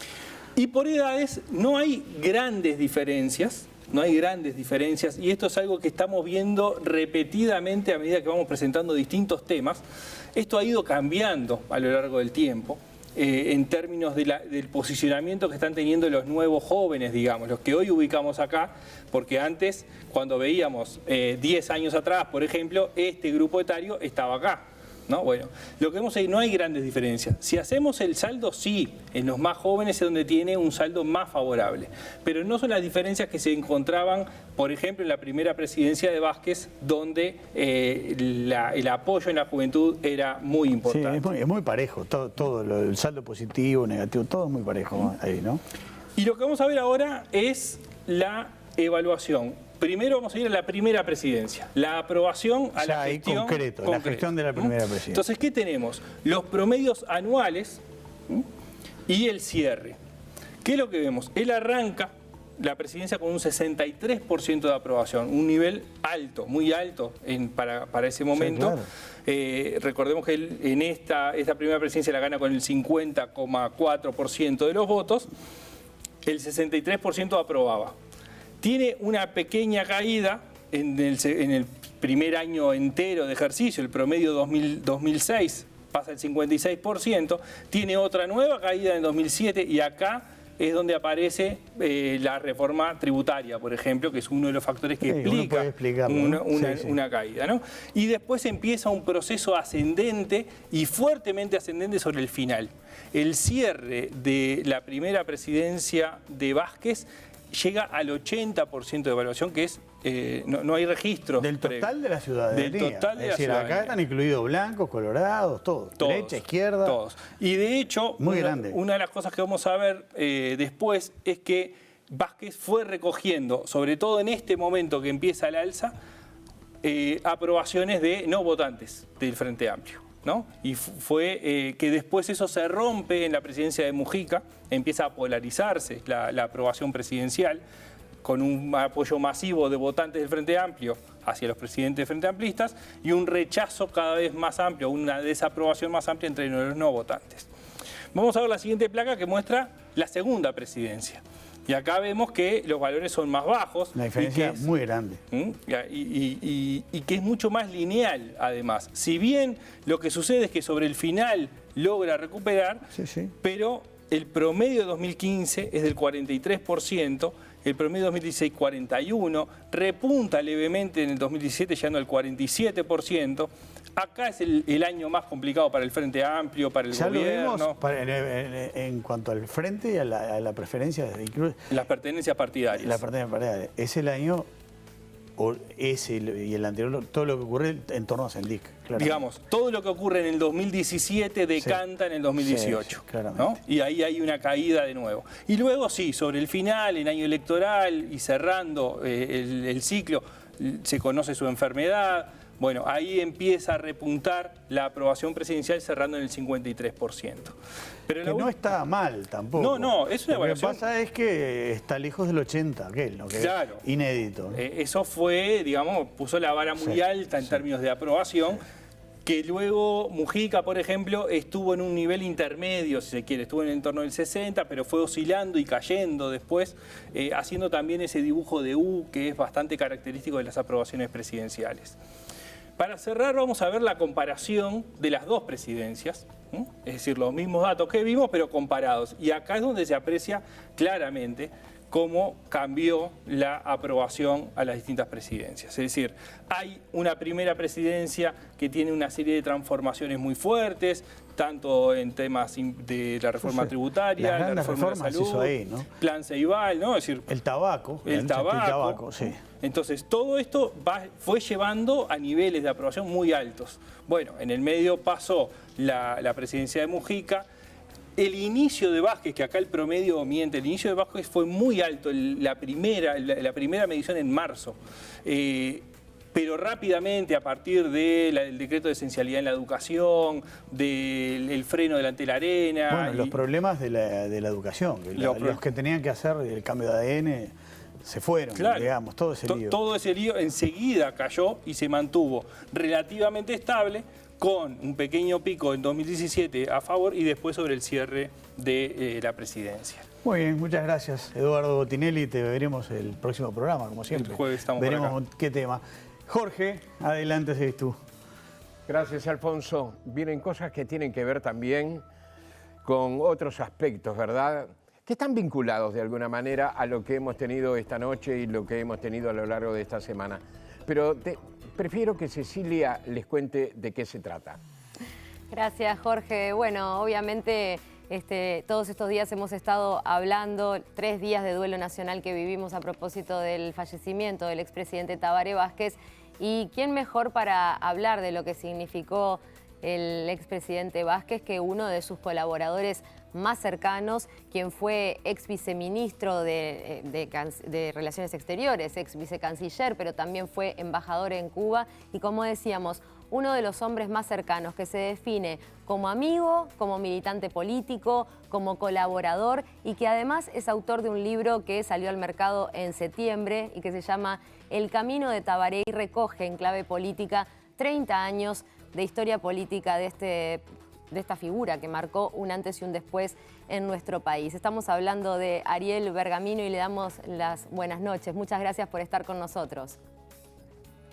Y por edades no hay grandes diferencias. Y esto es algo que estamos viendo repetidamente a medida que vamos presentando distintos temas. Esto ha ido cambiando a lo largo del tiempo en términos del posicionamiento que están teniendo los nuevos jóvenes, digamos, los que hoy ubicamos acá, porque antes, cuando veíamos 10 años atrás, por ejemplo, este grupo etario estaba acá. ¿No? Bueno, lo que vemos ahí no hay grandes diferencias. Si hacemos el saldo, sí, en los más jóvenes es donde tiene un saldo más favorable. Pero no son las diferencias que se encontraban, por ejemplo, en la primera presidencia de Vázquez, donde el apoyo en la juventud era muy importante. Sí, es muy parejo, todo el saldo positivo, negativo, todo es muy parejo ahí, ¿no? Y lo que vamos a ver ahora es la evaluación. Primero vamos a ir a la primera presidencia, la aprobación a la gestión concreta. La gestión de la primera presidencia. Entonces, ¿qué tenemos? Los promedios anuales y el cierre. ¿Qué es lo que vemos? Él arranca la presidencia con un 63% de aprobación, un nivel alto, muy alto para ese momento. Sí, claro. Recordemos que él en esta primera presidencia la gana con el 50,4% de los votos, el 63% aprobaba. Tiene una pequeña caída en el primer año entero de ejercicio, el promedio 2006 pasa el 56%, tiene otra nueva caída en el 2007 y acá es donde aparece la reforma tributaria, por ejemplo, que es uno de los factores que explica una caída, ¿no? Y después empieza un proceso ascendente y fuertemente ascendente sobre el final. El cierre de la primera presidencia de Vázquez llega al 80% de evaluación, que es no hay registros. Del total de la ciudadanía. Del total de es decir, la ciudadanía. Acá están incluidos blancos, colorados, todos. Derecha, izquierda. Todos. Y de hecho, una de las cosas que vamos a ver después es que Vázquez fue recogiendo, sobre todo en este momento que empieza el alza, aprobaciones de no votantes del Frente Amplio, ¿no? Y fue que después eso se rompe en la presidencia de Mujica, empieza a polarizarse la aprobación presidencial, con un apoyo masivo de votantes del Frente Amplio hacia los presidentes del Frente Amplistas y un rechazo cada vez más amplio, una desaprobación más amplia entre los no votantes. Vamos a ver la siguiente placa que muestra la segunda presidencia. Y acá vemos que los valores son más bajos. La diferencia es muy grande. Y que es mucho más lineal, además. Si bien lo que sucede es que sobre el final logra recuperar, pero el promedio de 2015 es del 43%, el promedio de 2016 41%, repunta levemente en el 2017 llegando al 47%. Acá es el año más complicado para el Frente Amplio, para el gobierno. Lo vimos en cuanto al Frente y a la preferencia. Las pertenencias partidarias. La pertenencia partidaria. Es el año, ese y el anterior, todo lo que ocurre en torno a Sendik. Digamos, todo lo que ocurre en el 2017 decanta en el 2018. ¿No? Y ahí hay una caída de nuevo. Y luego sí, sobre el final, en año electoral y cerrando el ciclo, se conoce su enfermedad. Bueno, ahí empieza a repuntar la aprobación presidencial cerrando en el 53%. Pero que no está mal tampoco. No, es una evaluación. Lo que pasa es que está lejos del 80, ¿no? Que claro. Es inédito. Eso fue, digamos, puso la vara muy alta en términos de aprobación, que luego Mujica, por ejemplo, estuvo en un nivel intermedio, si se quiere, estuvo en el entorno del 60, pero fue oscilando y cayendo después, haciendo también ese dibujo de U que es bastante característico de las aprobaciones presidenciales. Para cerrar vamos a ver la comparación de las dos presidencias, ¿no? Es decir, los mismos datos que vimos pero comparados. Y acá es donde se aprecia claramente cómo cambió la aprobación a las distintas presidencias. Es decir, hay una primera presidencia que tiene una serie de transformaciones muy fuertes, tanto en temas de la reforma tributaria, la reforma de salud, hizo ahí, ¿no? Plan Ceibal, ¿no? Es decir, el tabaco, sí. Entonces, todo esto fue llevando a niveles de aprobación muy altos. Bueno, en el medio pasó la presidencia de Mujica. El inicio de Vázquez, que acá el promedio miente, el inicio de Vázquez fue muy alto, la primera medición en marzo. Pero rápidamente, a partir del decreto de esencialidad en la educación, del freno delante de la arena... Bueno, los problemas de la educación, los que tenían que hacer el cambio de ADN se fueron, claro, digamos, todo ese lío. Todo ese lío enseguida cayó y se mantuvo relativamente estable, con un pequeño pico en 2017 a favor y después sobre el cierre de la presidencia. Muy bien, muchas gracias, Eduardo Botinelli. Te veremos el próximo programa, como siempre. El jueves estamos veremos por acá. Qué tema. Jorge, adelante, seguís tú. Gracias, Alfonso. Vienen cosas que tienen que ver también con otros aspectos, ¿verdad? Que están vinculados de alguna manera a lo que hemos tenido esta noche y lo que hemos tenido a lo largo de esta semana. Pero prefiero que Cecilia les cuente de qué se trata. Gracias, Jorge. Bueno, obviamente todos estos días hemos estado hablando, 3 días de duelo nacional que vivimos a propósito del fallecimiento del expresidente Tabaré Vázquez. Y quién mejor para hablar de lo que significó el expresidente Vázquez que uno de sus colaboradores más cercanos, quien fue ex viceministro de Relaciones Exteriores, ex vicecanciller, pero también fue embajador en Cuba y, como decíamos, uno de los hombres más cercanos que se define como amigo, como militante político, como colaborador y que además es autor de un libro que salió al mercado en septiembre y que se llama El Camino de Tabaré y recoge en clave política 30 años de historia política de esta figura que marcó un antes y un después en nuestro país. Estamos hablando de Ariel Bergamino y le damos las buenas noches. Muchas gracias por estar con nosotros.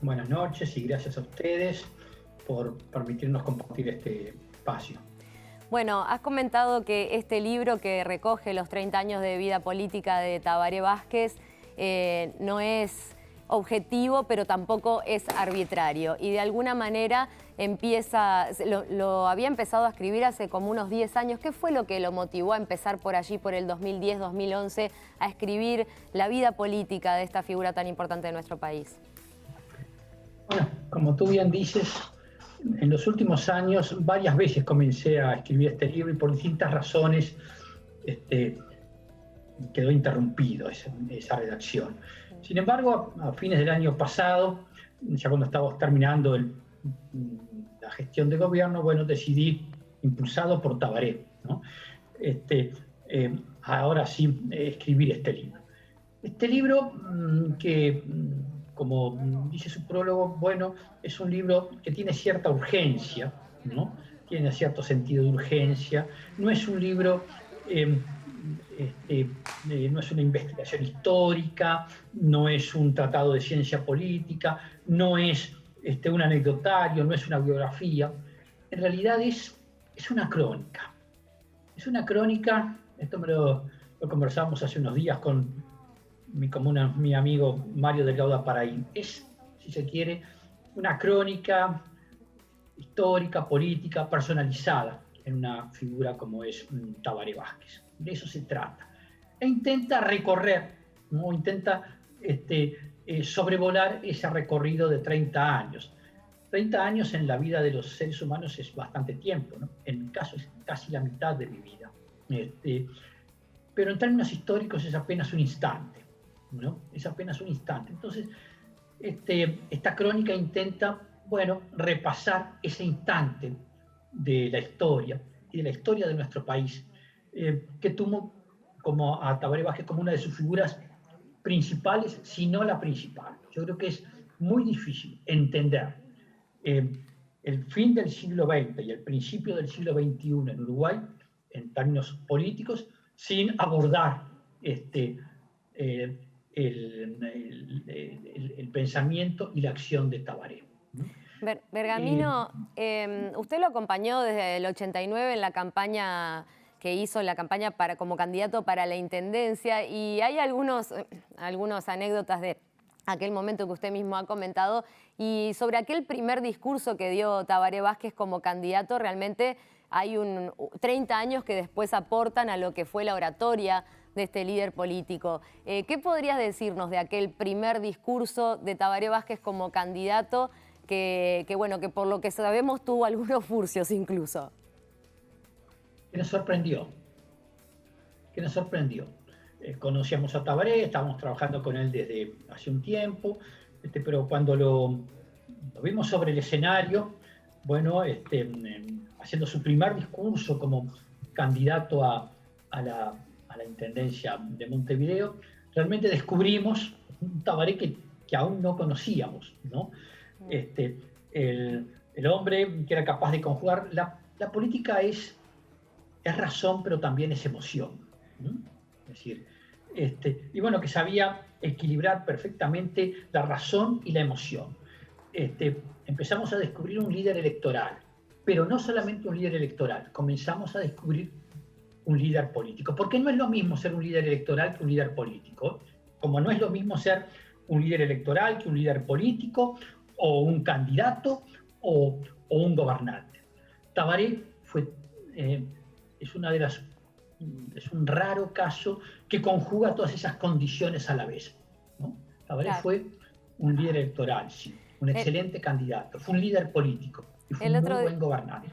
Buenas noches y gracias a ustedes por permitirnos compartir espacio. Bueno, has comentado que este libro que recoge los 30 años de vida política de Tabaré Vázquez no es objetivo, pero tampoco es arbitrario. Y de alguna manera lo había empezado a escribir hace como unos 10 años. ¿Qué fue lo que lo motivó a empezar por allí, por el 2010, 2011, a escribir la vida política de esta figura tan importante de nuestro país? Bueno, como tú bien dices, en los últimos años varias veces comencé a escribir este libro y por distintas razones quedó interrumpido esa redacción. Sin embargo, a fines del año pasado, ya cuando estábamos terminando la gestión de gobierno, bueno, decidí, impulsado por Tabaré, ¿no? Ahora sí, escribir este libro. Este libro que, como dice su prólogo, bueno, es un libro que tiene cierta urgencia, ¿no? Tiene cierto sentido de urgencia. No es un libro, no es una investigación histórica, no es un tratado de ciencia política, no es un anecdotario, no es una biografía. En realidad es una crónica. Es una crónica, esto lo conversamos hace unos días con mi amigo Mario Delgado Aparaín. Es, si se quiere, una crónica histórica, política, personalizada en una figura como es Tabaré Vázquez. De eso se trata. E intenta recorrer, ¿no? Intenta sobrevolar ese recorrido de 30 años. 30 años en la vida de los seres humanos es bastante tiempo, ¿no? En mi caso es casi la mitad de mi vida. Pero en términos históricos es apenas un instante, ¿no? Es apenas un instante. Entonces, esta crónica intenta, bueno, repasar ese instante de la historia y de la historia de nuestro país, que tuvo como a Tabaré Vázquez como una de sus figuras principales, si no la principal. Yo creo que es muy difícil entender el fin del siglo XX y el principio del siglo XXI en Uruguay, en términos políticos, sin abordar el pensamiento y la acción de Tabaré. Bergamino, usted lo acompañó desde el 89 en la campaña que hizo, la campaña como candidato para la intendencia, y hay algunas anécdotas de aquel momento que usted mismo ha comentado, y sobre aquel primer discurso que dio Tabaré Vázquez como candidato. Realmente hay 30 años que después aportan a lo que fue la oratoria de este líder político. ¿Qué podrías decirnos de aquel primer discurso de Tabaré Vázquez como candidato que por lo que sabemos tuvo algunos furcios incluso? Que nos sorprendió. Conocíamos a Tabaré, estábamos trabajando con él desde hace un tiempo, pero cuando lo vimos sobre el escenario, bueno, haciendo su primer discurso como candidato a la Intendencia de Montevideo, realmente descubrimos un Tabaré que aún no conocíamos, ¿no? El hombre que era capaz de conjugar, la política es razón, pero también es emoción, ¿no? Es decir, y bueno, que sabía equilibrar perfectamente la razón y la emoción. Empezamos a descubrir un líder electoral, pero no solamente un líder electoral, comenzamos a descubrir un líder político, porque no es lo mismo ser un líder electoral que un líder político, como no es lo mismo ser un líder electoral que un líder político, o un candidato, o un gobernante. Tabaré es un raro caso que conjuga todas esas condiciones a la vez, ¿no? Tabaré fue un líder electoral, sí, un excelente candidato, fue un líder político y fue un muy buen gobernante.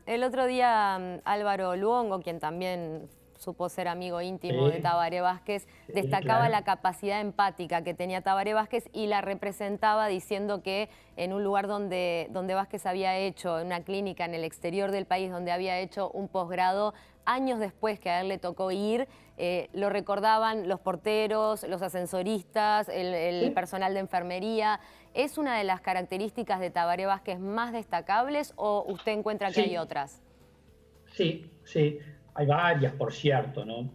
El otro día Álvaro Luongo, quien también supo ser amigo íntimo de Tabaré Vázquez, destacaba la capacidad empática que tenía Tabaré Vázquez y la representaba diciendo que en un lugar donde Vázquez había hecho, en una clínica en el exterior del país, donde había hecho un posgrado, años después que a él le tocó ir, lo recordaban los porteros, los ascensoristas, el personal de enfermería. ¿Es una de las características de Tabaré Vázquez más destacables o usted encuentra que hay otras? Sí, hay varias, por cierto, ¿no?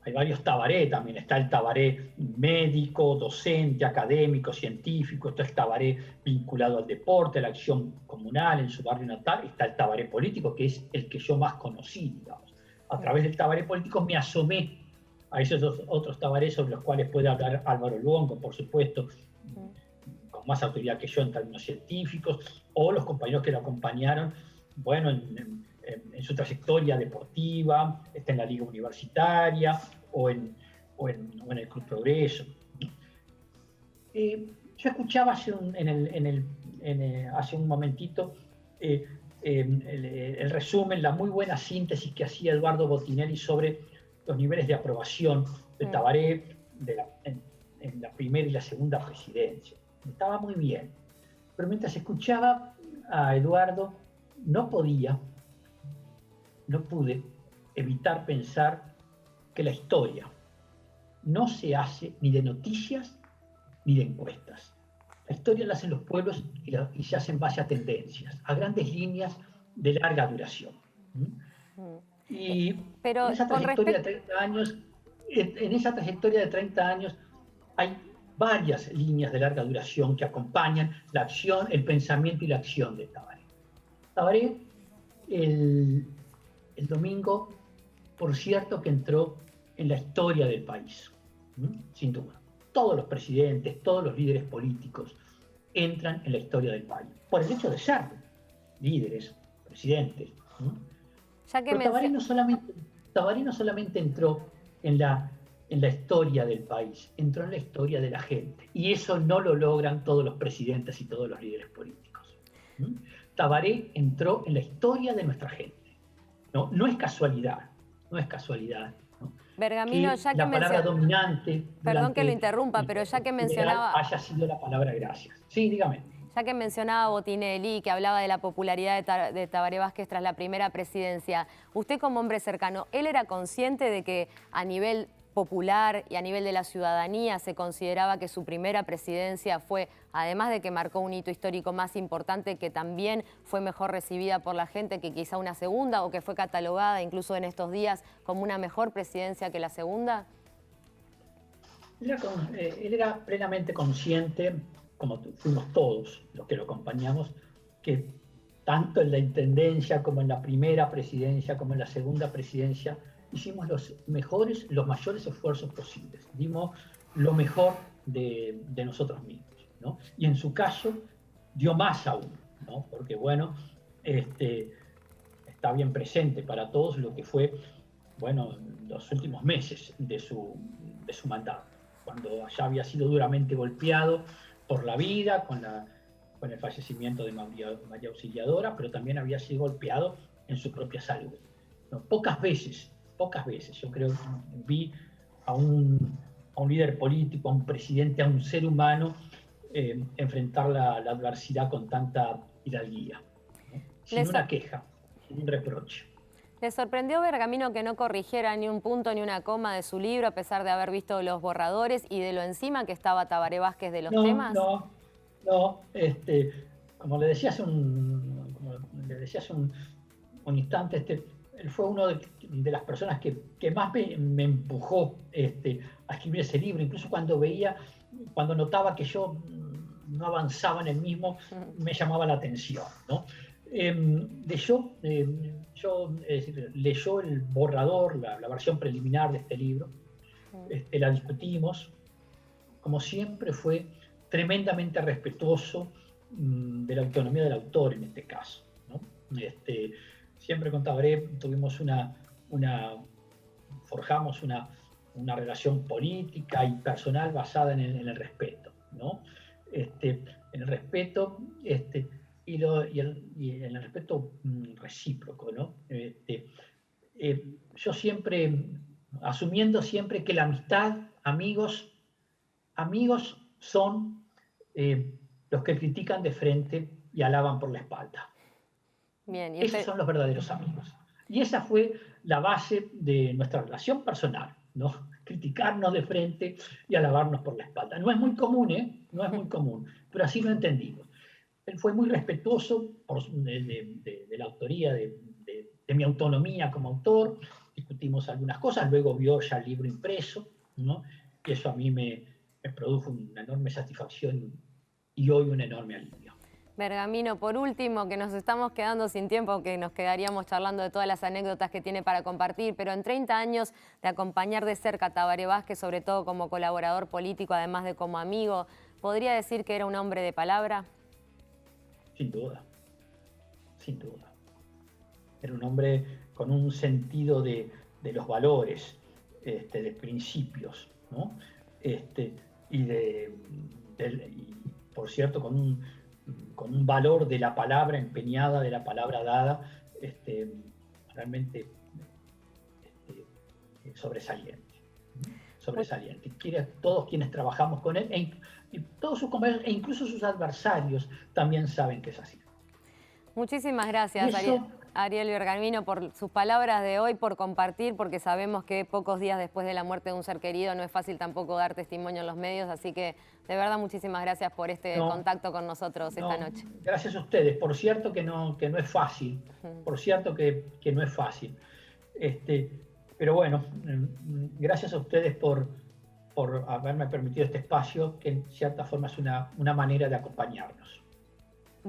hay varios Tabaré también. Está el Tabaré médico, docente, académico, científico. Está el Tabaré vinculado al deporte, a la acción comunal en su barrio natal. Está el Tabaré político, que es el que yo más conocí, digamos. A través del Tabaré político me asomé a esos otros Tabarés sobre los cuales puede hablar Álvaro Luongo, por supuesto, con más autoridad que yo en términos científicos, o los compañeros que lo acompañaron, bueno, en su trayectoria deportiva, está en la Liga Universitaria o en el Club Progreso. Yo escuchaba hace un momentito el resumen, la muy buena síntesis que hacía Eduardo Botinelli sobre los niveles de aprobación de Tabaré en la primera y la segunda presidencia. Estaba muy bien. Pero mientras escuchaba a Eduardo, no pude evitar pensar que la historia no se hace ni de noticias ni de encuestas. La historia la hacen los pueblos y se hace en base a tendencias, a grandes líneas de larga duración. Y pero en esa trayectoria de 30 años hay varias líneas de larga duración que acompañan la acción, el pensamiento y la acción de Tabaré. Tabaré, el domingo, por cierto, que entró en la historia del país, sin duda. Todos los presidentes, todos los líderes políticos entran en la historia del país, por el hecho de ser líderes, presidentes. Pero Tabaré no solamente entró en la historia del país, entró en la historia de la gente. Y eso no lo logran todos los presidentes y todos los líderes políticos. Tabaré entró en la historia de nuestra gente. No es casualidad, ¿no? Bergamino, ya que la palabra dominante... Perdón que lo interrumpa, pero ya que mencionaba... haya sido la palabra gracias. Sí, dígame. Ya que mencionaba Botinelli, que hablaba de la popularidad de Tabaré Vázquez tras la primera presidencia, usted como hombre cercano, ¿él era consciente de que a nivel popular y a nivel de la ciudadanía se consideraba que su primera presidencia fue, además de que marcó un hito histórico más importante, que también fue mejor recibida por la gente que quizá una segunda, o que fue catalogada incluso en estos días como una mejor presidencia que la segunda? Él era plenamente consciente, como fuimos todos los que lo acompañamos, que tanto en la intendencia como en la primera presidencia, como en la segunda presidencia, hicimos los mayores esfuerzos posibles. Dimos lo mejor de nosotros mismos, ¿no? Y en su caso, dio más aún, ¿no? Porque, bueno, está bien presente para todos lo que fue, bueno, los últimos meses de su mandato, cuando ya había sido duramente golpeado por la vida, con el fallecimiento de María Auxiliadora, pero también había sido golpeado en su propia salud. ¿No? Pocas veces yo creo que vi a un líder político, a un presidente, a un ser humano enfrentar la adversidad con tanta hidalguía, ¿no? Sin una queja, sin un reproche. ¿Le sorprendió, Bergamino, que no corrigiera ni un punto ni una coma de su libro, a pesar de haber visto los borradores y de lo encima que estaba Tabaré Vázquez de los temas? No. Como le decía hace un instante, él fue uno de las personas que más me empujó a escribir ese libro. Incluso cuando notaba que yo no avanzaba en el mismo, me llamaba la atención, ¿no? Leyó el borrador, la versión preliminar de este libro, la discutimos. Como siempre, fue tremendamente respetuoso de la autonomía del autor en este caso, ¿no? Siempre con Tabaré forjamos una relación política y personal basada en el respeto, ¿no? En el respeto y en el respeto recíproco, ¿no? Yo siempre, asumiendo siempre que la amistad, amigos son los que critican de frente y alaban por la espalda. Bien, Esos son los verdaderos amigos. Y esa fue la base de nuestra relación personal, ¿no? Criticarnos de frente y alabarnos por la espalda. No es muy común, No es muy común, pero así lo entendimos. Él fue muy respetuoso de la autoría, de mi autonomía como autor. discutimos algunas cosas, luego vio ya el libro impreso, ¿no? Y eso a mí me produjo una enorme satisfacción y hoy un enorme alivio. Bergamino, por último, que nos estamos quedando sin tiempo, que nos quedaríamos charlando de todas las anécdotas que tiene para compartir, pero en 30 años de acompañar de cerca a Tabaré Vázquez, sobre todo como colaborador político, además de como amigo, ¿podría decir que era un hombre de palabra? Sin duda, sin duda. Era un hombre con un sentido de los valores, de principios, ¿no? Y por cierto, con un valor de la palabra empeñada, de la palabra dada, realmente sobresaliente. Sobresaliente. Todos quienes trabajamos con él, y todos sus compañeros, e incluso sus adversarios, también saben que es así. Muchísimas gracias, Ariel Bergamino, por sus palabras de hoy, por compartir, porque sabemos que pocos días después de la muerte de un ser querido no es fácil tampoco dar testimonio en los medios, así que de verdad muchísimas gracias por este contacto con nosotros esta noche. Gracias a ustedes. Por cierto que no es fácil, por cierto que no es fácil. Pero bueno, gracias a ustedes por haberme permitido este espacio, que en cierta forma es una manera de acompañarnos.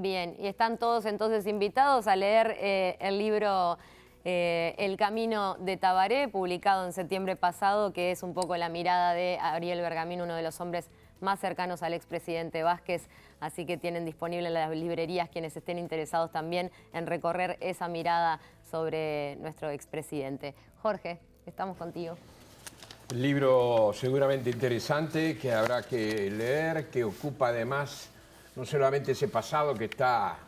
Bien, y están todos entonces invitados a leer el libro El Camino de Tabaré, publicado en septiembre pasado, que es un poco la mirada de Ariel Bergamino, uno de los hombres más cercanos al expresidente Vázquez, así que tienen disponible en las librerías quienes estén interesados también en recorrer esa mirada sobre nuestro expresidente. Jorge, estamos contigo. El libro seguramente interesante, que habrá que leer, que ocupa además no solamente ese pasado que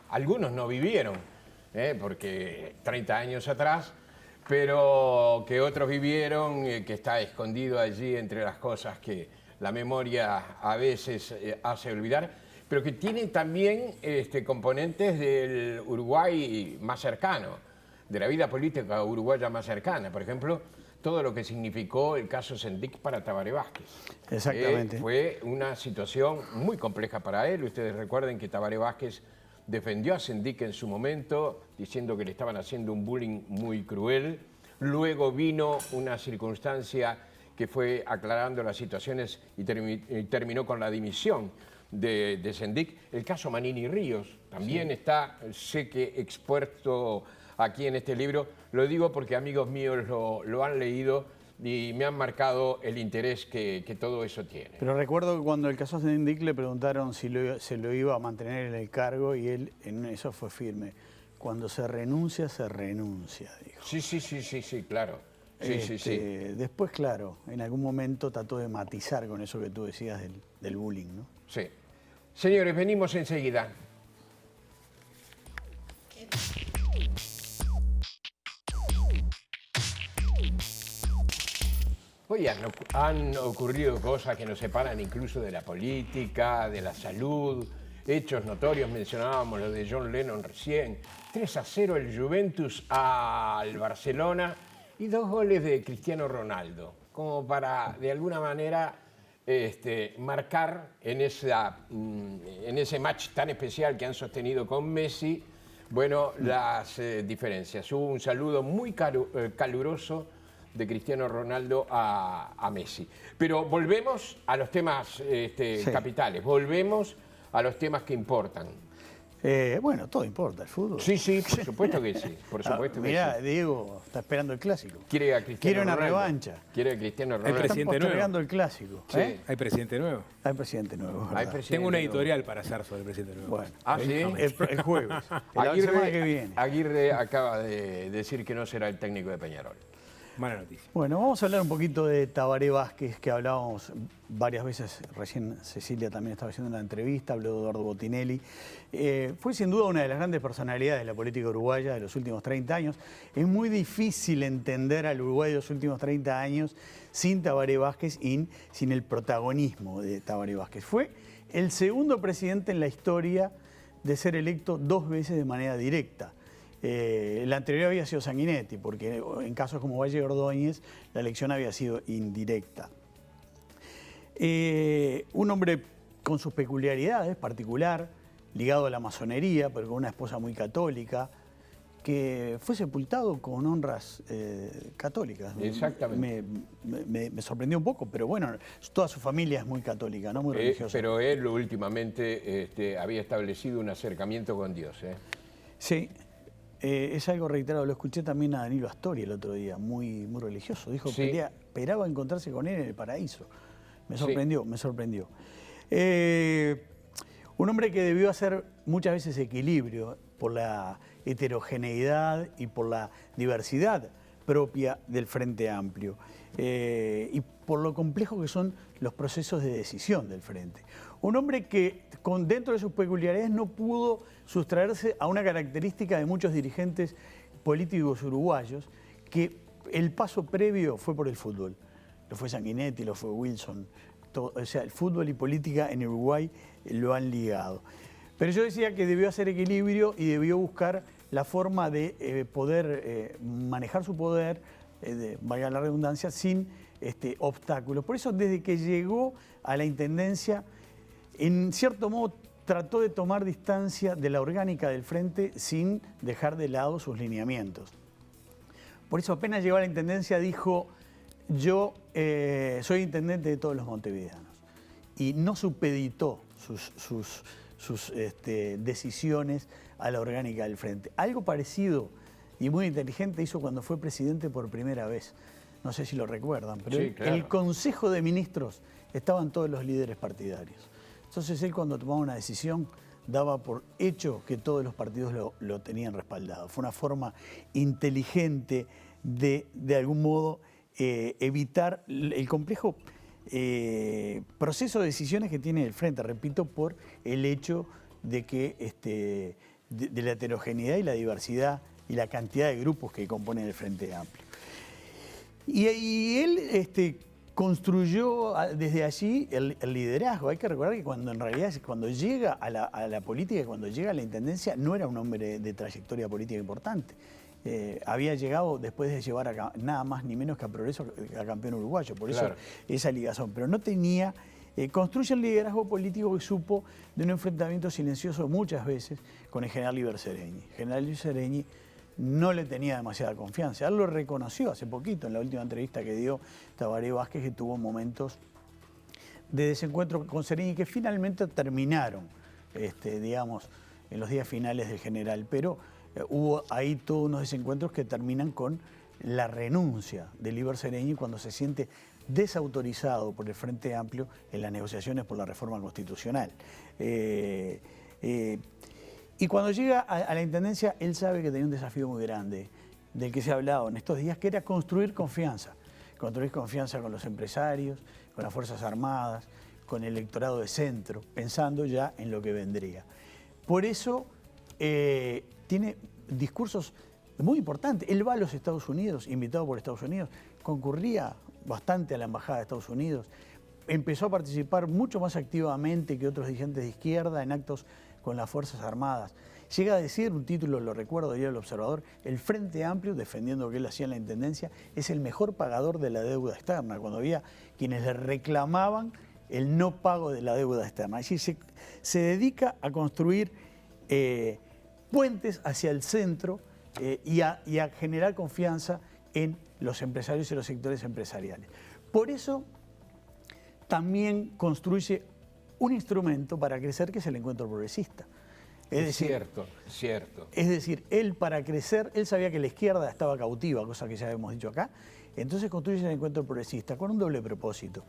algunos no vivieron, porque 30 años atrás, pero que otros vivieron, que está escondido allí entre las cosas que la memoria a veces hace olvidar, pero que tiene también componentes del Uruguay más cercano, de la vida política uruguaya más cercana. Por ejemplo, todo lo que significó el caso Sendik para Tabaré Vázquez. Exactamente. Fue una situación muy compleja para él. Ustedes recuerden que Tabaré Vázquez defendió a Sendik en su momento, diciendo que le estaban haciendo un bullying muy cruel. Luego vino una circunstancia que fue aclarando las situaciones y terminó con la dimisión de Sendik. El caso Manini Ríos también está, sé que expuesto aquí en este libro. Lo digo porque amigos míos lo han leído y me han marcado el interés que todo eso tiene. Pero recuerdo que cuando el caso Sendik le preguntaron si se lo iba a mantener en el cargo y él en eso fue firme. Cuando se renuncia, dijo. Sí, claro. Sí. Después, claro, en algún momento trató de matizar con eso que tú decías del bullying, ¿no? Sí. Señores, venimos enseguida. Hoy han ocurrido cosas que nos separan incluso de la política, de la salud, hechos notorios. Mencionábamos lo de John Lennon recién. 3-0 el Juventus al Barcelona y 2 goles de Cristiano Ronaldo, como para de alguna manera marcar en ese match tan especial que han sostenido con Messi, bueno, las diferencias. Hubo un saludo muy caluroso de Cristiano Ronaldo a Messi. Pero volvemos a los temas capitales, volvemos a los temas que importan. Bueno, todo importa, el fútbol. Sí, por supuesto que sí. Mirá, Diego está esperando el clásico. Quiere a Cristiano Quiere una Ronaldo. revancha. Quiere a Cristiano Ronaldo. Hay presidente nuevo. Esperando el clásico. Sí. ¿Hay presidente nuevo? Hay presidente nuevo. Tengo una editorial para hacer sobre el presidente nuevo. Bueno, ¿sí? el jueves. La semana que viene. Aguirre acaba de decir que no será el técnico de Peñarol. Mala noticia. Bueno, vamos a hablar un poquito de Tabaré Vázquez, que hablábamos varias veces. Recién Cecilia también estaba haciendo una entrevista, habló de Eduardo Botinelli. Fue sin duda una de las grandes personalidades de la política uruguaya de los últimos 30 años. Es muy difícil entender al Uruguay de los últimos 30 años sin Tabaré Vázquez y sin el protagonismo de Tabaré Vázquez. Fue el segundo presidente en la historia de ser electo 2 veces de manera directa. El anterior había sido Sanguinetti, porque en casos como Valle Ordóñez la elección había sido indirecta. Un hombre con sus peculiaridades, particular, ligado a la masonería, pero con una esposa muy católica, que fue sepultado con honras católicas. Exactamente. Me sorprendió un poco, pero bueno, toda su familia es muy católica, ¿no? Muy religiosa. Pero él últimamente había establecido un acercamiento con Dios. Sí, es algo reiterado. Lo escuché también a Danilo Astori el otro día, muy religioso. Dijo Sí. que esperaba encontrarse con él en el paraíso. Me sorprendió, me sorprendió. Un hombre que debió hacer muchas veces equilibrio por la heterogeneidad y por la diversidad propia del Frente Amplio y por lo complejo que son los procesos de decisión del Frente. Un hombre que dentro de sus peculiaridades no pudo sustraerse a una característica de muchos dirigentes políticos uruguayos, que el paso previo fue por el fútbol. Lo fue Sanguinetti, lo fue Wilson. O sea, el fútbol y política en Uruguay lo han ligado. Pero yo decía que debió hacer equilibrio y debió buscar la forma de poder manejar su poder, valga la redundancia, sin obstáculos. Por eso, desde que llegó a la Intendencia, en cierto modo trató de tomar distancia de la orgánica del Frente sin dejar de lado sus lineamientos. Por eso, apenas llegó a la Intendencia, dijo: yo soy intendente de todos los montevideanos. Y no supeditó sus decisiones a la orgánica del Frente. Algo parecido y muy inteligente hizo cuando fue presidente por primera vez. No sé si lo recuerdan, pero Sí, claro. el Consejo de Ministros estaban todos los líderes partidarios. Entonces él, cuando tomaba una decisión, daba por hecho que todos los partidos lo tenían respaldado. Fue una forma inteligente de algún modo evitar el complejo proceso de decisiones que tiene el Frente, repito, por el hecho de que de la heterogeneidad y la diversidad y la cantidad de grupos que componen el Frente Amplio. Y él construyó desde allí el liderazgo. Hay que recordar que cuando llega a la política, cuando llega a la Intendencia, no era un hombre de trayectoria política importante. Había llegado después de llevar nada más ni menos que a Progreso a campeón uruguayo, por eso Claro. esa ligazón. Pero no tenía, construye el liderazgo político que supo de un enfrentamiento silencioso muchas veces con el general Iber Seregni. El general Iber Seregni no le tenía demasiada confianza. Él lo reconoció hace poquito en la última entrevista que dio Tabaré Vázquez, que tuvo momentos de desencuentro con Seregni que finalmente terminaron, digamos, en los días finales del general. Pero hubo ahí todos unos desencuentros que terminan con la renuncia de Iber Seregni cuando se siente desautorizado por el Frente Amplio en las negociaciones por la reforma constitucional. Y cuando llega a la Intendencia, él sabe que tenía un desafío muy grande, del que se ha hablado en estos días, que era construir confianza. Construir confianza con los empresarios, con las Fuerzas Armadas, con el electorado de centro, pensando ya en lo que vendría. Por eso tiene discursos muy importantes. Él va a los Estados Unidos, invitado por Estados Unidos, concurría bastante a la Embajada de Estados Unidos, empezó a participar mucho más activamente que otros dirigentes de izquierda en actos con las Fuerzas Armadas. Llega a decir, un título, lo recuerdo, diría El Observador: el Frente Amplio, defendiendo lo que él hacía en la Intendencia, es el mejor pagador de la deuda externa, cuando había quienes le reclamaban el no pago de la deuda externa. Es decir, se dedica a construir puentes hacia el centro y a generar confianza en los empresarios y los sectores empresariales. Por eso también construye un instrumento para crecer, que es el encuentro progresista. Cierto. Es decir, él, para crecer, él sabía que la izquierda estaba cautiva, cosa que ya hemos dicho acá. Entonces construye el encuentro progresista con un doble propósito.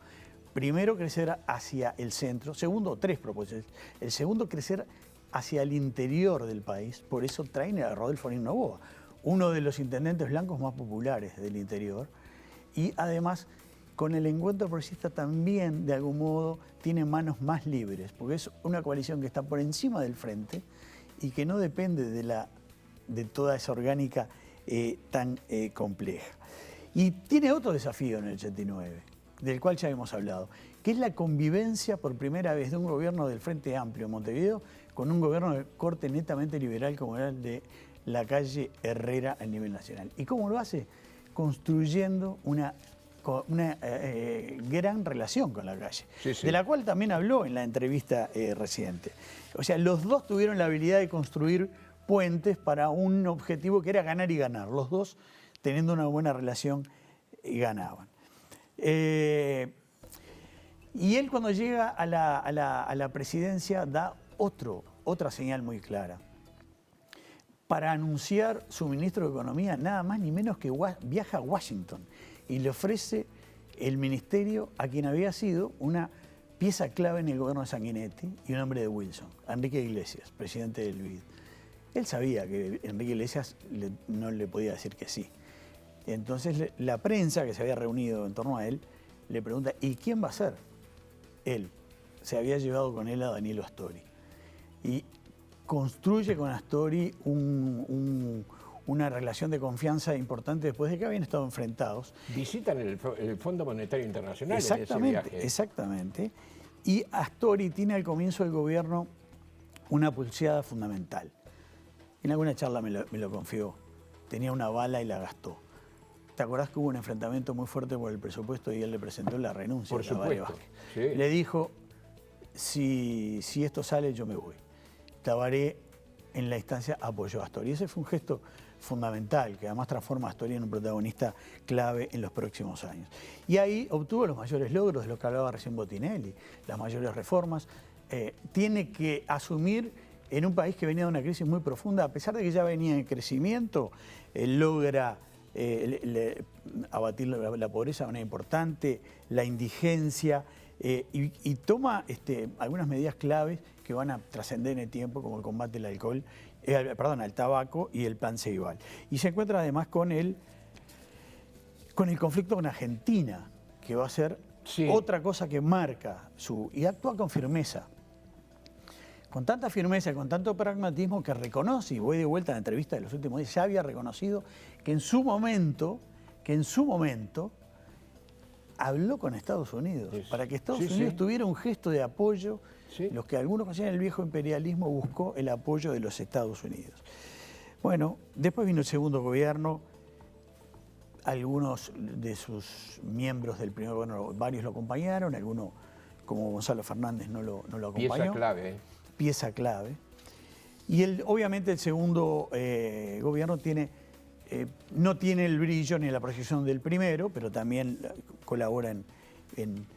Primero, crecer hacia el centro. Segundo, tres propósitos. El segundo, crecer hacia el interior del país. Por eso traen a Rodolfo Nin Noboa, uno de los intendentes blancos más populares del interior. Y además, con el encuentro progresista también, de algún modo, tiene manos más libres, porque es una coalición que está por encima del Frente y que no depende de toda esa orgánica tan compleja. Y tiene otro desafío en el 89, del cual ya hemos hablado, que es la convivencia por primera vez de un gobierno del Frente Amplio en Montevideo con un gobierno de corte netamente liberal como era el de Lacalle Herrera a nivel nacional. ¿Y cómo lo hace? Construyendo una gran relación con Lacalle, de la cual también habló en la entrevista reciente. O sea, los dos tuvieron la habilidad de construir puentes para un objetivo que era ganar y ganar. Los dos, teniendo una buena relación, ganaban. Y él, cuando llega a la presidencia, da otra señal muy clara. Para anunciar su ministro de Economía, nada más ni menos que viaja a Washington y le ofrece el ministerio a quien había sido una pieza clave en el gobierno de Sanguinetti y un hombre de Wilson, Enrique Iglesias, presidente del BID. Él sabía que Enrique Iglesias no le podía decir que sí. Entonces la prensa que se había reunido en torno a él le pregunta, ¿y quién va a ser? Él. Se había llevado con él a Danilo Astori. Y construye con Astori una relación de confianza importante después de que habían estado enfrentados. Visitan el Fondo Monetario Internacional Exactamente, en ese viaje. exactamente. Y Astori tiene al comienzo del gobierno una pulseada fundamental. En alguna charla me lo confió. Tenía una bala y la gastó. ¿Te acordás que hubo un enfrentamiento muy fuerte por el presupuesto y él le presentó la renuncia? Por supuesto. Sí. Le dijo, si esto sale, yo me voy. Tabaré en la instancia apoyó a Astori. Ese fue un gesto fundamental, que además transforma a Astori en un protagonista clave en los próximos años. Y ahí obtuvo los mayores logros de los que hablaba recién Botinelli, las mayores reformas. Tiene que asumir en un país que venía de una crisis muy profunda, a pesar de que ya venía en crecimiento, logra abatir la pobreza de manera importante, la indigencia, y toma algunas medidas claves que van a trascender en el tiempo, como el combate al tabaco y el plan Ceibal. Y se encuentra además con el conflicto con Argentina, que va a ser otra cosa que marca y actúa con firmeza. Con tanta firmeza, con tanto pragmatismo, que reconoce, y voy de vuelta a la entrevista de los últimos días, ya había reconocido que en su momento habló con Estados Unidos, para que Estados Unidos tuviera un gesto de apoyo. Los que algunos consideran el viejo imperialismo buscó el apoyo de los Estados Unidos. Bueno, después vino el segundo gobierno, algunos de sus miembros del primer gobierno, varios lo acompañaron, algunos como Gonzalo Fernández no lo acompañó. Pieza clave. Pieza clave. Y obviamente el segundo gobierno no tiene el brillo ni la proyección del primero, pero también colabora en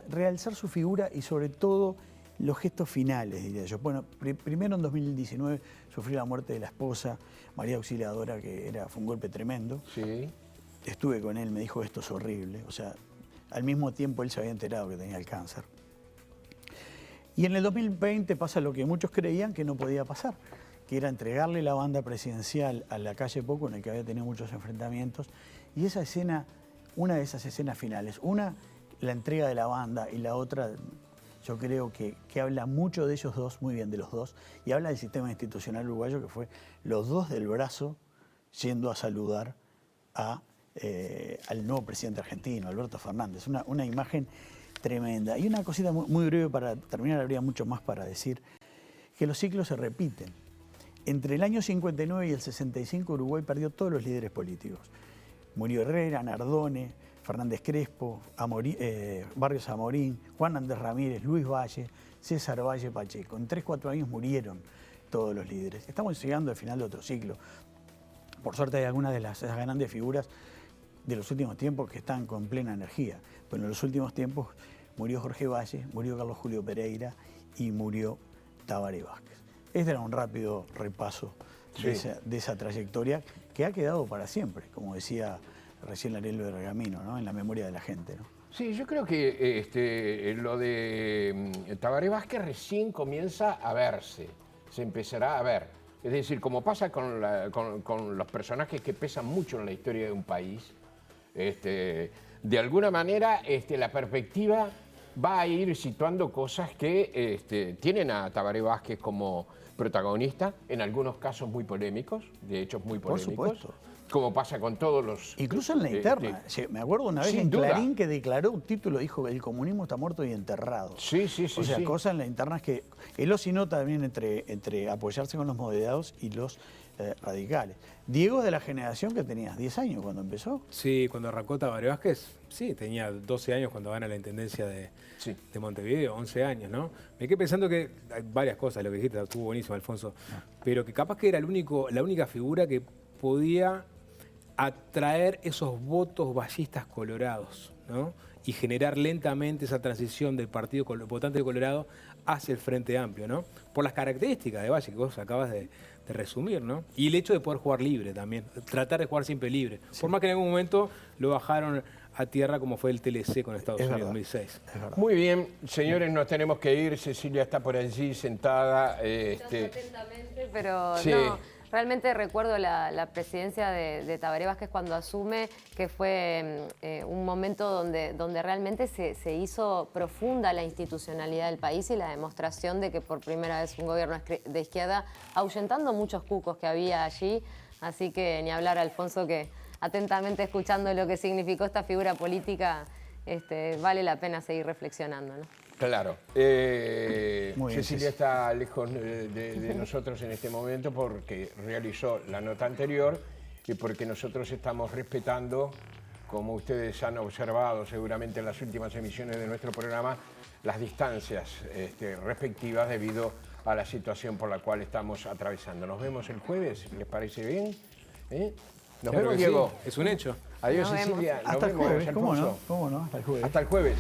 realzar su figura y sobre todo los gestos finales, diría yo. Bueno, primero en 2019 sufrió la muerte de la esposa, María Auxiliadora, que fue un golpe tremendo. Sí. Estuve con él, me dijo, esto es horrible. O sea, al mismo tiempo él se había enterado que tenía el cáncer. Y en el 2020 pasa lo que muchos creían que no podía pasar, que era entregarle la banda presidencial a la calle Pouco, en el que había tenido muchos enfrentamientos. Y esa escena, una de esas escenas finales, la entrega de la banda, y la otra, yo creo que habla mucho de ellos dos, muy bien de los dos, y habla del sistema institucional uruguayo, que fue los dos del brazo yendo a saludar al nuevo presidente argentino, Alberto Fernández. Una imagen tremenda. Y una cosita muy breve para terminar, habría mucho más para decir, que los ciclos se repiten. Entre el año 59 y el 65 Uruguay perdió todos los líderes políticos. Murió Herrera, Nardone, Fernández Crespo, Barrios Amorín, Juan Andrés Ramírez, Luis Valle, César Valle Pacheco. En 3-4 años murieron todos los líderes. Estamos llegando al final de otro ciclo. Por suerte hay algunas de esas grandes figuras de los últimos tiempos que están con plena energía. Pero en los últimos tiempos murió Jorge Valle, murió Carlos Julio Pereira y murió Tabaré Vázquez. Este era un rápido repaso de esa trayectoria que ha quedado para siempre, como decía recién Larello de Regamino, ¿no? En la memoria de la gente, ¿no? Sí, yo creo que lo de Tabaré Vázquez recién comienza a verse, se empezará a ver. Es decir, como pasa con los personajes que pesan mucho en la historia de un país, de alguna manera la perspectiva va a ir situando cosas que tienen a Tabaré Vázquez como protagonista, en algunos casos muy polémicos, de hechos muy polémicos. Por supuesto. Como pasa con todos los... Incluso en la interna. Me acuerdo una vez en Clarín que declaró un título, dijo, el comunismo está muerto y enterrado. Sí. O sea, cosas en la interna que él osciló también entre apoyarse con los moderados y los radicales. Diego es de la generación que tenías 10 años cuando empezó. Sí, cuando arrancó Tabaré Vázquez, sí, tenía 12 años cuando gana la intendencia de Montevideo, 11 años, ¿no? Me quedé pensando que hay varias cosas, lo que dijiste, estuvo buenísimo, Alfonso, pero que capaz que era la única figura que podía atraer esos votos vallistas colorados, ¿no? Y generar lentamente esa transición del partido votante de Colorado hacia el Frente Amplio, ¿no? Por las características de Valle que vos acabas de resumir, ¿no? Y el hecho de poder jugar libre también, tratar de jugar siempre libre. Sí. Por más que en algún momento lo bajaron a tierra como fue el TLC con Estados Unidos en 2006. Muy bien, señores, nos tenemos que ir. Cecilia está por allí sentada. Atentamente, pero sí. No. Realmente recuerdo la presidencia de Tabaré Vázquez cuando asume, que fue un momento donde realmente se hizo profunda la institucionalidad del país y la demostración de que por primera vez un gobierno de izquierda, ahuyentando muchos cucos que había allí. Así que ni hablar, Alfonso, que atentamente escuchando lo que significó esta figura política, vale la pena seguir reflexionando, ¿no? Claro. Cecilia está lejos de nosotros en este momento porque realizó la nota anterior y porque nosotros estamos respetando, como ustedes han observado seguramente en las últimas emisiones de nuestro programa, las distancias respectivas debido a la situación por la cual estamos atravesando. Nos vemos el jueves, ¿les parece bien? Nos vemos, Diego. Sí, es un hecho. Adiós, Nos Cecilia. Hasta el jueves, ¿cómo no? Hasta el jueves.